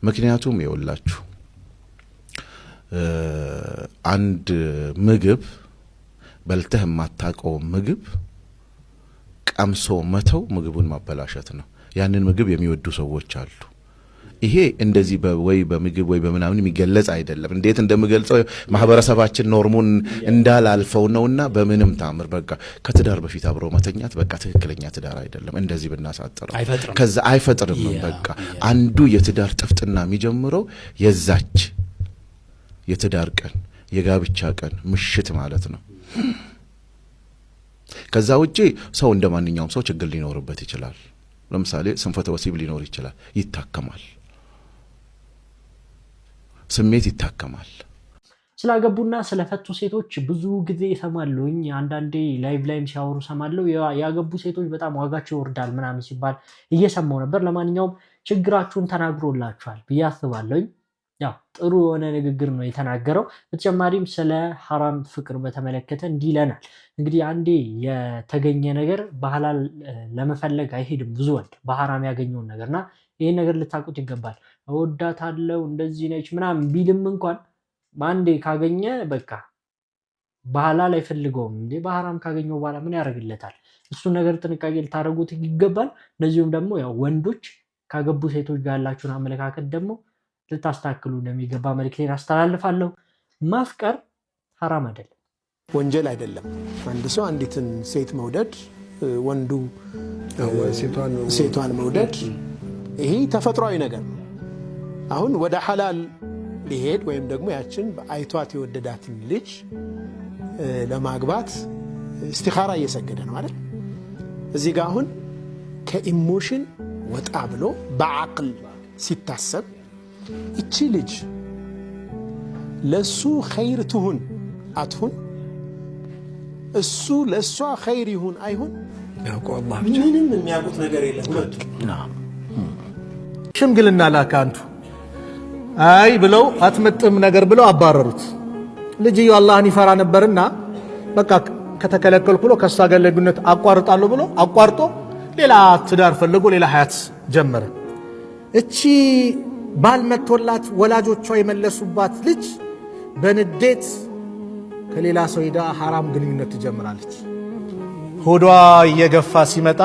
ምክንያቱም ይኸውላችሁ አንድ ምግብ በልተህ የማታውቀው ምግብ ቀምሶ መተው ምግቡን ማበላሸት ነው። ያንን ምግብ የሚወዱ ሰዎች አሉ። ይሄ እንደዚህ ወይ በምግብ ወይ በምናምን የሚገለጽ አይደለም። እንዴት እንደምገልጸው ማህበረሰባችን ኖርሙን እንዳላልፈው ነውና በምንም ታምር በቃ ከትዳር በፊት አብሮ መተኛት በቃ ትክክለኛ ትዳር አይደለም። እንደዚህ ብናሳጥረው ከዛ አይፈጥርም። በቃ አንዱ የትዳር ጥፍጥና የሚጀምረው የዛች የትዳር ቀን የጋብቻ ቀን ምሽት ማለት ነው። ከዛ ውጪ ሰው እንደማንኛውም ሰው ችግር ሊኖርበት ይችላል። ለምሳሌ ስንፈተ ወሲብ ሊኖር ይችላል። ይታከማል፣ ስሜት ይታከማል። ስላገቡና ስለፈቱ ሴቶች ብዙ ጊዜ እሰማለሁኝ። አንዳንዴ ላይቭ ላይም ሲያወሩ እሰማለሁ። ያገቡ ሴቶች በጣም ዋጋቸው ይወርዳል ምናምን ሲባል እየሰማሁ ነበር። ለማንኛውም ችግራችሁን ተናግሮላችኋል ብዬ አስባለሁኝ። ያው ጥሩ የሆነ ንግግር ነው የተናገረው። በተጨማሪም ስለ ሐራም ፍቅር በተመለከተ እንዲህ ይለናል። እንግዲህ አንዴ የተገኘ ነገር በሐላል ለመፈለግ አይሄድም ብዙ ወንድ በሐራም ያገኘውን ነገርና ይህን ነገር ልታውቁት ይገባል። እወዳታለሁ እንደዚህ ነች ምናምን ቢልም እንኳን በአንዴ ካገኘ በቃ በሐላል አይፈልገውም እንዴ። በሐራም ካገኘው በኋላ ምን ያደርግለታል? እሱን ነገር ጥንቃቄ ልታደርጉት ይገባል። እንደዚሁም ደግሞ ያው ወንዶች ካገቡ ሴቶች ጋር ያላችሁን አመለካከት ደግሞ ልታስተካክሉ እንደሚገባ መልእክቴን አስተላልፋለሁ። ማፍቀር ሐራም አይደለም፣ ወንጀል አይደለም። አንድ ሰው አንዲትን ሴት መውደድ፣ ወንዱ ሴቷን መውደድ ይሄ ተፈጥሯዊ ነገር ነው። አሁን ወደ ሐላል ሊሄድ ወይም ደግሞ ያችን አይቷት የወደዳትን ልጅ ለማግባት እስቲኻራ እየሰገደ ነው አይደል? እዚህ ጋር አሁን ከኢሞሽን ወጣ ብሎ በአቅል ሲታሰብ እቺ ልጅ ለሱ ኸይር ትሁን አትሁን፣ እሱ ለሷ ኸይር ይሁን አይሁን ምንም የሚያውቁት ነገር የለም። ሁለቱ ሽምግልና ላከ አንቱ አይ ብለው አትመጥም ነገር ብለው አባረሩት። ልጅየው አላህን ይፈራ ነበርና በቃ ከተከለከልኩ ብሎ ከሷ ጋር ግንኙነት አቋርጣለሁ ብሎ አቋርጦ ሌላ ትዳር ፈልጎ ሌላ ሀያት ጀመረ። እቺ ባል መጥቶላት ወላጆቿ የመለሱባት ልጅ በንዴት ከሌላ ሰው ሄዳ ሐራም ግንኙነት ትጀምራለች። ሆዷ እየገፋ ሲመጣ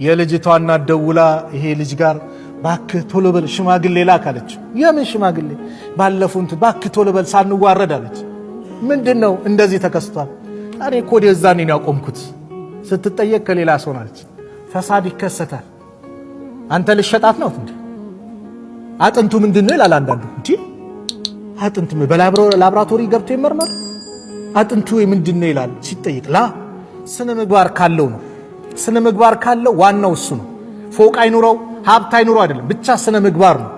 የልጅቷ እናት ደውላ ይሄ ልጅ ጋር ባክህ ቶሎ በል ሽማግሌ ላክ አለች። የምን ሽማግሌ? ባለፉት ባክህ ቶሎ በል ሳንዋረድ አለች። ምንድነው እንደዚህ ተከስቷል? እኔ እኮ የዛኔ ነው ያቆምኩት። ስትጠየቅ ከሌላ ሰው ናለች። ፈሳድ ይከሰታል። አንተ ልሸጣት ነው እንዴ? አጥንቱ ምንድነው ይላል አንዳንዱ። እንዴ አጥንቱ በላብራቶሪ ገብቶ ይመርመር አጥንቱ ምንድነው ይላል ሲጠይቅ። ላ ስነ ምግባር ካለው ነው። ስነ ምግባር ካለው ዋናው እሱ ነው። ፎቅ አይኑረው ሀብት አይኑረው አይደለም፣ ብቻ ስነ ምግባር ነው።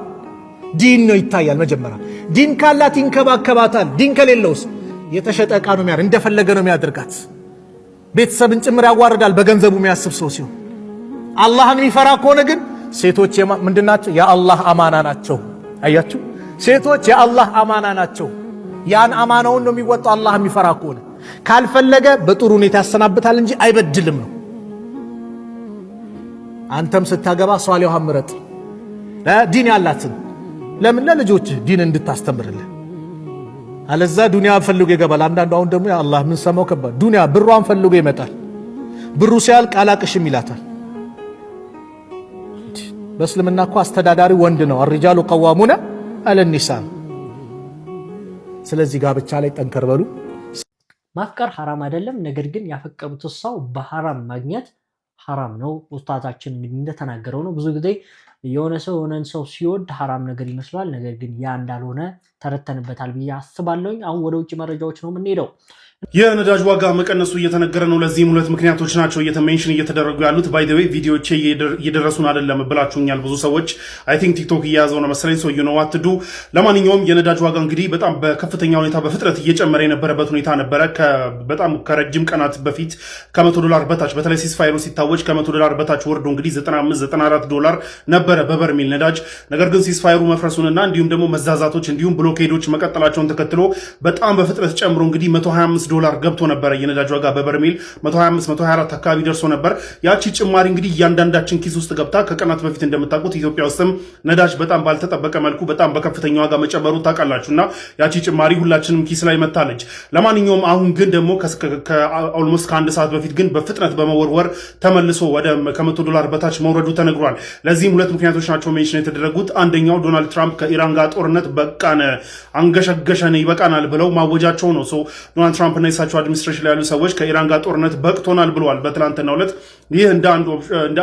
ዲን ነው ይታያል። መጀመሪያ ዲን ካላት ይንከባከባታል። ዲን ከሌለውስ የተሸጠ ዕቃ ነው የሚያር እንደፈለገ ነው የሚያደርጋት። ቤተሰብን ጭምር ያዋርዳል በገንዘቡ የሚያስብ ሰው ሲሆን። አላህን የሚፈራ ከሆነ ግን ሴቶች ምንድናቸው? የአላህ አማና ናቸው። አያችሁ፣ ሴቶች የአላህ አማና ናቸው። ያን አማናውን ነው የሚወጣው። አላህ የሚፈራ ከሆነ ካልፈለገ በጥሩ ሁኔታ ያሰናብታል እንጂ አይበድልም ነው። አንተም ስታገባ ሷሊሃን ምረጥ፣ ዲን ያላትን። ለምን? ለልጆች ዲን እንድታስተምርልህ። አለዛ ዱንያ ፈልጎ ይገባል። አንዳንዱ አሁን ደግሞ ያ አላህ ምን ሰማው ከባድ ዱንያ ብሯን ፈልጎ ይመጣል። ብሩ ሲያልቅ አላቅሽም ይላታል። በእስልምና እኮ አስተዳዳሪ ወንድ ነው። አርጃሉ ቀዋሙነ አለኒሳ። ስለዚህ ጋብቻ ላይ ጠንከር በሉ። ማፍቀር ሐራም አይደለም። ነገር ግን ያፈቀሩት ሰው በሐራም ማግኘት ሐራም ነው። ኡስታዛችን እንግዲህ እንደተናገረው ነው። ብዙ ጊዜ የሆነ ሰው የሆነን ሰው ሲወድ ሐራም ነገር ይመስላል። ነገር ግን ያ እንዳልሆነ ተረተንበታል ብዬ አስባለሁኝ። አሁን ወደ ውጭ መረጃዎች ነው የምንሄደው። የነዳጅ ዋጋ መቀነሱ እየተነገረ ነው። ለዚህም ሁለት ምክንያቶች ናቸው ሜንሽን እየተደረጉ ያሉት። ባይ ዘ ዌይ ቪዲዮቼ እየደረሱን አይደለም ብላችሁኛል ብዙ ሰዎች። አይ ቲንክ ቲክቶክ እየያዘው ነው መሰለኝ። ሰው ነው አትዱ። ለማንኛውም የነዳጅ ዋጋ እንግዲህ በጣም በከፍተኛ ሁኔታ በፍጥነት እየጨመረ የነበረበት ሁኔታ ነበረ። በጣም ከረጅም ቀናት በፊት $100 በታች በተለይ ሲስፋይሩ ሲታወጅ $100 በታች ወርዶ እንግዲህ $95-94 ነበረ በበርሜል ነዳጅ። ነገር ግን ሲስፋይሩ መፍረሱንና እንዲሁም ደግሞ መዛዛቶች እንዲሁም ብሎኬዶች መቀጠላቸውን ተከትሎ በጣም በፍጥነት ጨምሮ እንግዲህ $125 ገብቶ ነበረ። የነዳጅ ዋጋ በበርሜል 125-124 አካባቢ ደርሶ ነበር። ያቺ ጭማሪ እንግዲህ እያንዳንዳችን ኪስ ውስጥ ገብታ ከቀናት በፊት እንደምታውቁት ኢትዮጵያ ውስጥም ነዳጅ በጣም ባልተጠበቀ መልኩ በጣም በከፍተኛ ዋጋ መጨመሩ ታውቃላችሁና ያቺ ጭማሪ ሁላችንም ኪስ ላይ መታለች። ለማንኛውም አሁን ግን ደግሞ ኦልሞስት ከአንድ ሰዓት በፊት ግን በፍጥነት በመወርወር ተመልሶ ወደ $100 በታች መውረዱ ተነግሯል። ለዚህም ሁለት ምክንያቶች ናቸው ሜንሽን የተደረጉት። አንደኛው ዶናልድ ትራምፕ ከኢራን ጋር ጦርነት በቃን አንገሸገሸን ይበቃናል ብለው ማወጃቸው ነው። ዶናልድ ትራምፕ ትራምፕ እና የሳቸው አድሚኒስትሬሽን ላይ ያሉ ሰዎች ከኢራን ጋር ጦርነት በቅቶናል ብለዋል በትላንትናው ዕለት። ይህ እንደ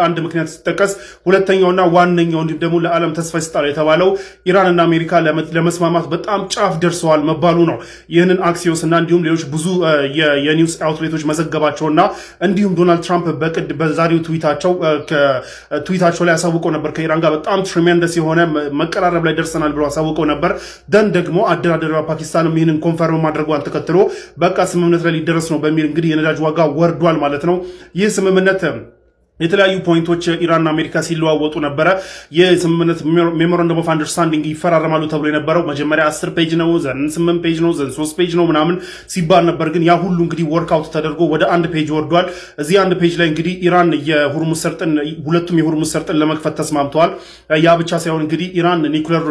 አንድ ምክንያት ሲጠቀስ፣ ሁለተኛውና ዋነኛው እንዲሁም ደግሞ ለዓለም ተስፋ ይሰጣል የተባለው ኢራንና አሜሪካ ለመስማማት በጣም ጫፍ ደርሰዋል መባሉ ነው። ይህንን አክሲዮስ እና እንዲሁም ሌሎች ብዙ የኒውስ አውትሌቶች መዘገባቸውና እንዲሁም ዶናልድ ትራምፕ በዛሬው ትዊታቸው ላይ አሳውቀው ነበር። ከኢራን ጋር በጣም ትሪሜንደስ የሆነ መቀራረብ ላይ ደርሰናል ብሎ አሳውቀው ነበር። ደን ደግሞ አደራዳሪዋ ፓኪስታንም ይህንን ኮንፈርም ማድረጓን ተከትሎ በቃ ስምምነት ላይ ሊደረስ ነው በሚል እንግዲህ የነዳጅ ዋጋ ወርዷል ማለት ነው። ይህ ስምምነት የተለያዩ ፖይንቶች ኢራንና አሜሪካ ሲለዋወጡ ነበረ። የስምምነት ሜሞራንደም ኦፍ አንደርስታንዲንግ ይፈራረማሉ ተብሎ የነበረው መጀመሪያ 10 ፔጅ ነው፣ ዘን 8 ፔጅ ነው፣ ዘን 3 ፔጅ ነው ምናምን ሲባል ነበር። ግን ያ ሁሉ እንግዲህ ወርክአውት ተደርጎ ወደ 1 ፔጅ ወርዷል። እዚህ 1 ፔጅ ላይ እንግዲህ ኢራን ሁለቱም የሆርሙዝ ሰርጥን ለመክፈት ተስማምተዋል። ያ ብቻ ሳይሆን እንግዲህ ኢራን ኒውክሌር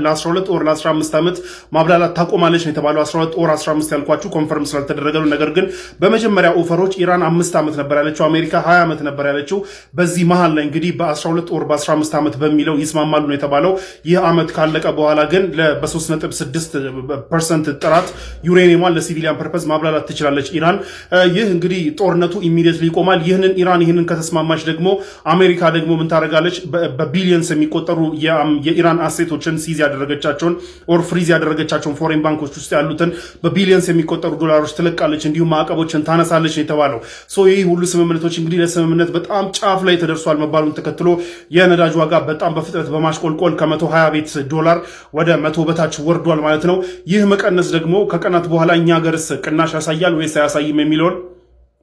ለ12 ወር ለ15 ዓመት ማብላላት ታቆማለች ነው የተባለው። 12 ወር 15 ያልኳችሁ ኮንፈርም ስላልተደረገ ነው። ነገር ግን በመጀመሪያ ኦፈሮች ኢራን 5 ዓመት ነበር ያለችው፣ አሜሪካ 20 ዓመት ነበር ያለችው። በዚህ መሃል ላይ እንግዲህ በ12 ወር በ15 ዓመት በሚለው ይስማማሉ ነው የተባለው። ይህ ዓመት ካለቀ በኋላ ግን በ3.6% ጥራት ዩሬኒየሟን ለሲቪሊያን ፐርፐዝ ማብላላት ትችላለች ኢራን። ይህ እንግዲህ ጦርነቱ ኢሚዲየትሊ ይቆማል። ኢራን ከተስማማች ደግሞ አሜሪካ ደግሞ ምን ታደርጋለች? በቢሊየንስ የሚቆጠሩ የኢራን አሴቶችን ሲዝ ያደረገቻቸውን ኦር ፍሪዝ ያደረገቻቸውን ፎሬን ባንኮች ውስጥ ያሉትን በቢሊየንስ የሚቆጠሩ ዶላሮች ትለቃለች፣ እንዲሁም ማዕቀቦችን ታነሳለች ነው የተባለው። ይህ ሁሉ ስምምነቶች እንግዲህ ለስምምነት በጣም ጫፍ ላይ ተደርሷል መባሉን ተከትሎ የነዳጅ ዋጋ በጣም በፍጥነት በማሽቆልቆል ከ120 ቤት ዶላር ወደ 100 በታች ወርዷል ማለት ነው። ይህ መቀነስ ደግሞ ከቀናት በኋላ እኛ ሀገርስ ቅናሽ ያሳያል ወይስ አያሳይም የሚለውን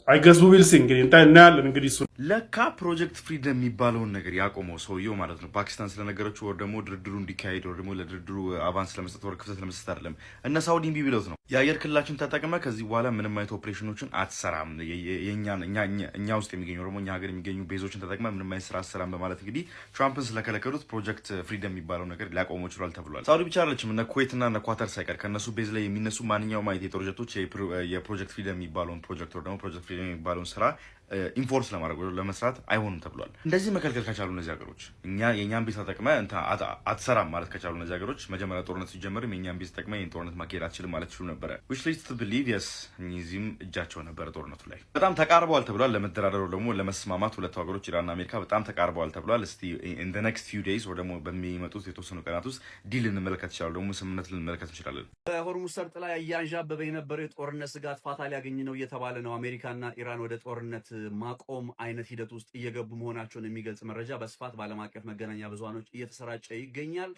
አይገዙ ዊልስ እንግዲህ እናያለን። እንግዲህ እሱ ለካ ፕሮጀክት ፍሪደም የሚባለውን ነገር ያቆመው ሰውየው ማለት ነው ፓኪስታን ስለነገረችው ወር ደግሞ ድርድሩ እንዲካሄድ ወር ደግሞ ለድርድሩ አቫንስ ለመስጠት ወር ክፍተት ለመስጠት አይደለም እነ ሳውዲ እምቢ ብለውት ነው። የአየር ክልላችን ተጠቅመ ከዚህ በኋላ ምንም አይነት ኦፕሬሽኖችን አትሰራም፣ እኛ ውስጥ የሚገኙ ደግሞ እኛ ሀገር የሚገኙ ቤዞችን ተጠቅመ ምንም አይነት ስራ አትሰራም በማለት እንግዲህ ትራምፕን ስለከለከሉት ፕሮጀክት ፍሪደም የሚባለው ነገር ሊያቆመው ችሏል ተብሏል። ሳውዲ ብቻ አይደለችም፣ እነ ኩዌትና እነ ኳተር ሳይቀር ከእነሱ ቤዝ ላይ የሚነሱ ማንኛውም አይነት የጦር ጀቶች የፕሮጀክት ፍሪደም የሚባለውን ፕሮጀክት ወር ደግሞ ፕሮጀክት ፍሪደም የሚባለውን ስራ ኢንፎርስ ለማድረግ ለመስራት አይሆንም ተብሏል። እንደዚህ መከልከል ከቻሉ እነዚህ ሀገሮች የእኛን ቤዝ ተጠቅመ አትሰራም ማለት ከቻሉ እነዚህ ሀገሮች መጀመሪያ ጦርነት ሲጀመርም የእኛን ቤዝ ተጠቅመ ይህን ጦርነት ማካሄድ አትችልም ማለት ችሉ ነበረ። ዊች ሊድስ ቱ ቢሊቭ የስ እነዚህም እጃቸው ነበረ ጦርነቱ ላይ በጣም ተቃርበዋል ተብሏል። ለመደራደሩ ደግሞ ለመስማማት ሁለቱ ሀገሮች ኢራንና አሜሪካ በጣም ተቃርበዋል ተብሏል። እስቲ ኢን ዘ ኔክስት ፊው ዴይዝ ወይ ደግሞ በሚመጡት የተወሰኑ ቀናት ውስጥ ዲል ልንመለከት ይችላሉ፣ ደግሞ ስምምነት ልንመለከት እንችላለን። በሆርሙዝ ሰርጥ ላይ እያንዣበበ የነበረው የጦርነት ስጋት ፋታ ሊያገኝ ነው እየተባለ ነው። አሜሪካና ኢራን ወደ ጦርነት ማቆም አይነት ሂደት ውስጥ እየገቡ መሆናቸውን የሚገልጽ መረጃ በስፋት በዓለም አቀፍ መገናኛ ብዙሃኖች እየተሰራጨ ይገኛል።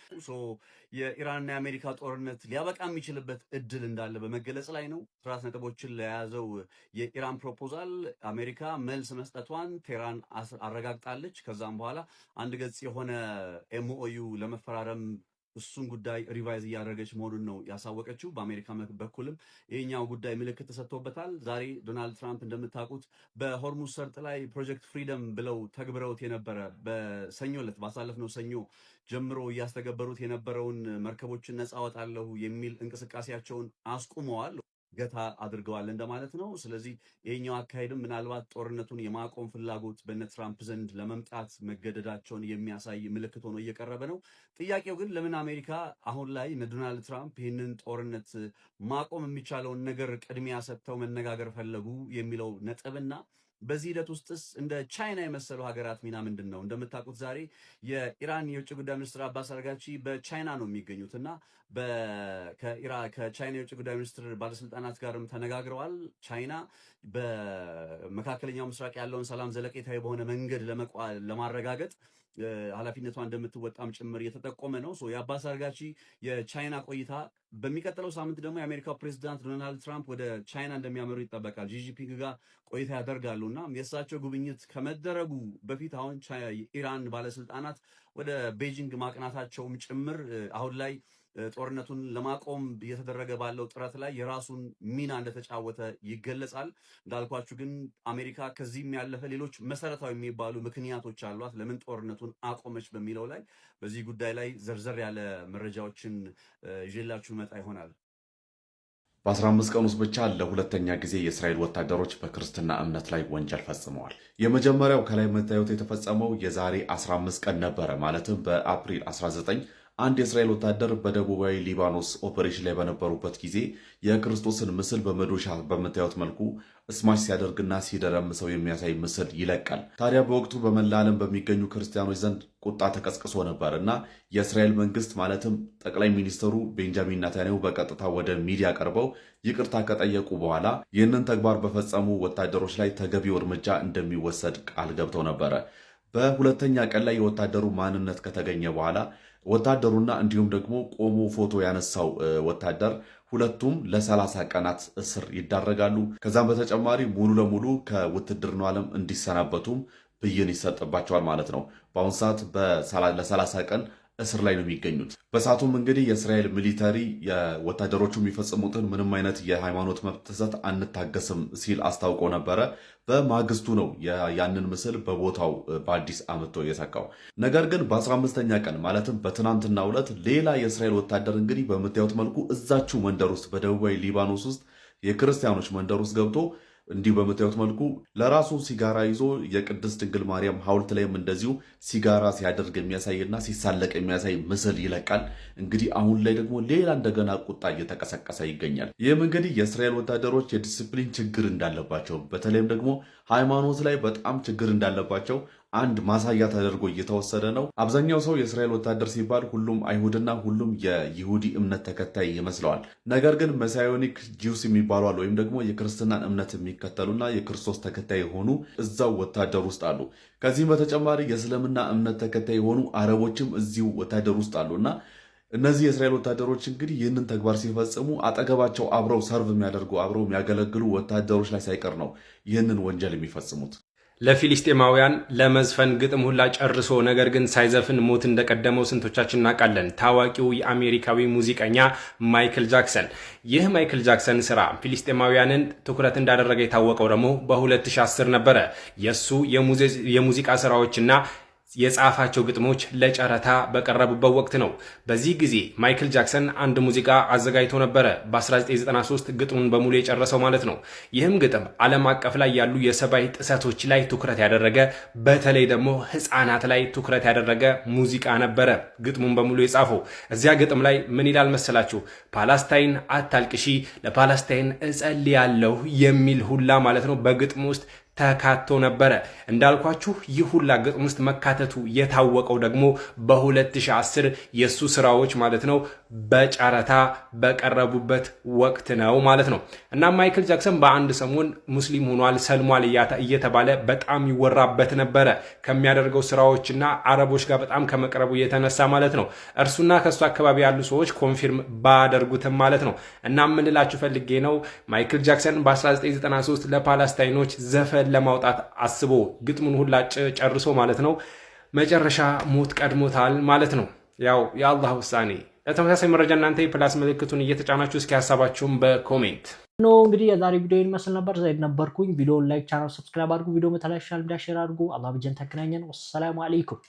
የኢራንና የአሜሪካ ጦርነት ሊያበቃ የሚችልበት እድል እንዳለ በመገለጽ ላይ ነው። 3 ነጥቦችን ለያዘው የኢራን ፕሮፖዛል አሜሪካ መልስ መስጠቷን ቴህራን አረጋግጣለች። ከዛም በኋላ አንድ ገጽ የሆነ ኤምኦዩ ለመፈራረም እሱን ጉዳይ ሪቫይዝ እያደረገች መሆኑን ነው ያሳወቀችው። በአሜሪካ በኩልም ይህኛው ጉዳይ ምልክት ተሰጥቶበታል። ዛሬ ዶናልድ ትራምፕ እንደምታውቁት በሆርሙዝ ሰርጥ ላይ ፕሮጀክት ፍሪደም ብለው ተግብረውት የነበረ በሰኞ ዕለት ባሳለፍነው ሰኞ ጀምሮ እያስተገበሩት የነበረውን መርከቦችን ነፃ አወጣለሁ የሚል እንቅስቃሴያቸውን አስቁመዋል፣ ገታ አድርገዋል እንደማለት ነው። ስለዚህ ይሄኛው አካሄድም ምናልባት ጦርነቱን የማቆም ፍላጎት በነ ትራምፕ ዘንድ ለመምጣት መገደዳቸውን የሚያሳይ ምልክት ሆኖ እየቀረበ ነው። ጥያቄው ግን ለምን አሜሪካ አሁን ላይ ዶናልድ ትራምፕ ይህንን ጦርነት ማቆም የሚቻለውን ነገር ቅድሚያ ሰጥተው መነጋገር ፈለጉ የሚለው ነጥብና በዚህ ሂደት ውስጥስ እንደ ቻይና የመሰሉ ሀገራት ሚና ምንድን ነው? እንደምታውቁት ዛሬ የኢራን የውጭ ጉዳይ ሚኒስትር አባስ አርጋቺ በቻይና ነው የሚገኙት እና ከቻይና የውጭ ጉዳይ ሚኒስትር ባለስልጣናት ጋርም ተነጋግረዋል። ቻይና በመካከለኛው ምስራቅ ያለውን ሰላም ዘለቄታዊ በሆነ መንገድ ለማረጋገጥ ኃላፊነቷ እንደምትወጣም ጭምር እየተጠቆመ ነው። የአባስ አርጋቺ የቻይና ቆይታ በሚቀጥለው ሳምንት ደግሞ የአሜሪካው ፕሬዚዳንት ዶናልድ ትራምፕ ወደ ቻይና እንደሚያመሩ ይጠበቃል። ጂጂፒንግ ጋር ቆይታ ያደርጋሉ እና የእሳቸው ጉብኝት ከመደረጉ በፊት አሁን የኢራን ባለስልጣናት ወደ ቤጂንግ ማቅናታቸውም ጭምር አሁን ላይ ጦርነቱን ለማቆም እየተደረገ ባለው ጥረት ላይ የራሱን ሚና እንደተጫወተ ይገለጻል። እንዳልኳችሁ ግን አሜሪካ ከዚህም ያለፈ ሌሎች መሰረታዊ የሚባሉ ምክንያቶች አሏት ለምን ጦርነቱን አቆመች በሚለው ላይ በዚህ ጉዳይ ላይ ዘርዘር ያለ መረጃዎችን ይዤላችሁ መጣ ይሆናል። በ15 ቀን ውስጥ ብቻ ለሁለተኛ ጊዜ የእስራኤል ወታደሮች በክርስትና እምነት ላይ ወንጀል ፈጽመዋል። የመጀመሪያው ከላይ መታየት የተፈጸመው የዛሬ 15 ቀን ነበረ። ማለትም በአፕሪል 19 አንድ የእስራኤል ወታደር በደቡባዊ ሊባኖስ ኦፐሬሽን ላይ በነበሩበት ጊዜ የክርስቶስን ምስል በመዶሻ በምታዩት መልኩ እስማሽ ሲያደርግና ሲደረምሰው የሚያሳይ ምስል ይለቃል። ታዲያ በወቅቱ በመላ ዓለም በሚገኙ ክርስቲያኖች ዘንድ ቁጣ ተቀስቅሶ ነበር እና የእስራኤል መንግስት ማለትም ጠቅላይ ሚኒስትሩ ቤንጃሚን ኔታንያሁ በቀጥታ ወደ ሚዲያ ቀርበው ይቅርታ ከጠየቁ በኋላ ይህንን ተግባር በፈጸሙ ወታደሮች ላይ ተገቢው እርምጃ እንደሚወሰድ ቃል ገብተው ነበረ። በሁለተኛ ቀን ላይ የወታደሩ ማንነት ከተገኘ በኋላ ወታደሩና እንዲሁም ደግሞ ቆሞ ፎቶ ያነሳው ወታደር ሁለቱም ለ30 ቀናት እስር ይዳረጋሉ። ከዛም በተጨማሪ ሙሉ ለሙሉ ከውትድርናው ዓለም እንዲሰናበቱም ብይን ይሰጥባቸዋል ማለት ነው። በአሁኑ ሰዓት ለ30 ቀን እስር ላይ ነው የሚገኙት። በሰዓቱም እንግዲህ የእስራኤል ሚሊተሪ የወታደሮቹ የሚፈጽሙትን ምንም አይነት የሃይማኖት መብት ጥሰት አንታገስም ሲል አስታውቆ ነበረ። በማግስቱ ነው ያንን ምስል በቦታው በአዲስ አመቶ የሰካው። ነገር ግን በ15ኛ ቀን ማለትም በትናንትናው ዕለት ሌላ የእስራኤል ወታደር እንግዲህ በምታዩት መልኩ እዛችሁ መንደር ውስጥ በደቡባዊ ሊባኖስ ውስጥ የክርስቲያኖች መንደር ውስጥ ገብቶ እንዲሁ በምታዩት መልኩ ለራሱ ሲጋራ ይዞ የቅድስት ድንግል ማርያም ሐውልት ላይም እንደዚሁ ሲጋራ ሲያደርግ የሚያሳይና ሲሳለቅ የሚያሳይ ምስል ይለቃል። እንግዲህ አሁን ላይ ደግሞ ሌላ እንደገና ቁጣ እየተቀሰቀሰ ይገኛል። ይህም እንግዲህ የእስራኤል ወታደሮች የዲስፕሊን ችግር እንዳለባቸው በተለይም ደግሞ ሃይማኖት ላይ በጣም ችግር እንዳለባቸው አንድ ማሳያ ተደርጎ እየተወሰደ ነው። አብዛኛው ሰው የእስራኤል ወታደር ሲባል ሁሉም አይሁድና ሁሉም የይሁዲ እምነት ተከታይ ይመስለዋል። ነገር ግን መሳዮኒክ ጂውስ የሚባሉ አሉ፣ ወይም ደግሞ የክርስትናን እምነት የሚከተሉና የክርስቶስ ተከታይ የሆኑ እዛው ወታደር ውስጥ አሉ። ከዚህም በተጨማሪ የእስልምና እምነት ተከታይ የሆኑ አረቦችም እዚሁ ወታደር ውስጥ አሉና እነዚህ የእስራኤል ወታደሮች እንግዲህ ይህንን ተግባር ሲፈጽሙ አጠገባቸው አብረው ሰርቭ የሚያደርጉ አብረው የሚያገለግሉ ወታደሮች ላይ ሳይቀር ነው ይህንን ወንጀል የሚፈጽሙት። ለፊሊስጤማውያን ለመዝፈን ግጥም ሁላ ጨርሶ ነገር ግን ሳይዘፍን ሞት እንደቀደመው ስንቶቻችን እናውቃለን። ታዋቂው የአሜሪካዊ ሙዚቀኛ ማይክል ጃክሰን። ይህ ማይክል ጃክሰን ስራ ፊሊስጤማውያንን ትኩረት እንዳደረገ የታወቀው ደግሞ በ2010 ነበረ። የሱ የሙዚቃ ስራዎችና የጻፋቸው ግጥሞች ለጨረታ በቀረቡበት ወቅት ነው። በዚህ ጊዜ ማይክል ጃክሰን አንድ ሙዚቃ አዘጋጅቶ ነበረ። በ1993 ግጥሙን በሙሉ የጨረሰው ማለት ነው። ይህም ግጥም ዓለም አቀፍ ላይ ያሉ የሰብአዊ ጥሰቶች ላይ ትኩረት ያደረገ በተለይ ደግሞ ህፃናት ላይ ትኩረት ያደረገ ሙዚቃ ነበረ። ግጥሙን በሙሉ የጻፈው እዚያ ግጥም ላይ ምን ይላል መሰላችሁ? ፓላስታይን አታልቅሺ፣ ለፓላስታይን እጸልያለሁ የሚል ሁላ ማለት ነው በግጥሙ ውስጥ ተካቶ ነበረ። እንዳልኳችሁ ይህ ሁላ ግጥም ውስጥ መካተቱ የታወቀው ደግሞ በ2010 የሱ ስራዎች ማለት ነው በጨረታ በቀረቡበት ወቅት ነው ማለት ነው። እና ማይክል ጃክሰን በአንድ ሰሞን ሙስሊም ሆኗል ሰልሟል እየተባለ በጣም ይወራበት ነበረ ከሚያደርገው ስራዎችና አረቦች ጋር በጣም ከመቅረቡ የተነሳ ማለት ነው። እርሱና ከሱ አካባቢ ያሉ ሰዎች ኮንፊርም ባደርጉትም ማለት ነው። እና ምን ልላችሁ ፈልጌ ነው ማይክል ጃክሰን በ1993 ለፓለስታይኖች ዘፈን ለማውጣት አስቦ ግጥሙን ሁላ ጨርሶ ማለት ነው መጨረሻ ሞት ቀድሞታል ማለት ነው። ያው የአላህ ውሳኔ። ለተመሳሳይ መረጃ እናንተ የፕላስ ምልክቱን እየተጫናችሁ እስኪ ሀሳባችሁን በኮሜንት ኖ። እንግዲህ የዛሬ ቪዲዮ ይመስል ነበር። ዘይድ ነበርኩኝ። ቪዲዮውን ላይክ፣ ቻናል ሰብስክራይብ አድርጉ። ቪዲዮ መተላሻል ሼር አድርጉ። አላህ በጀን ተገናኘን። ወሰላሙ አለይኩም።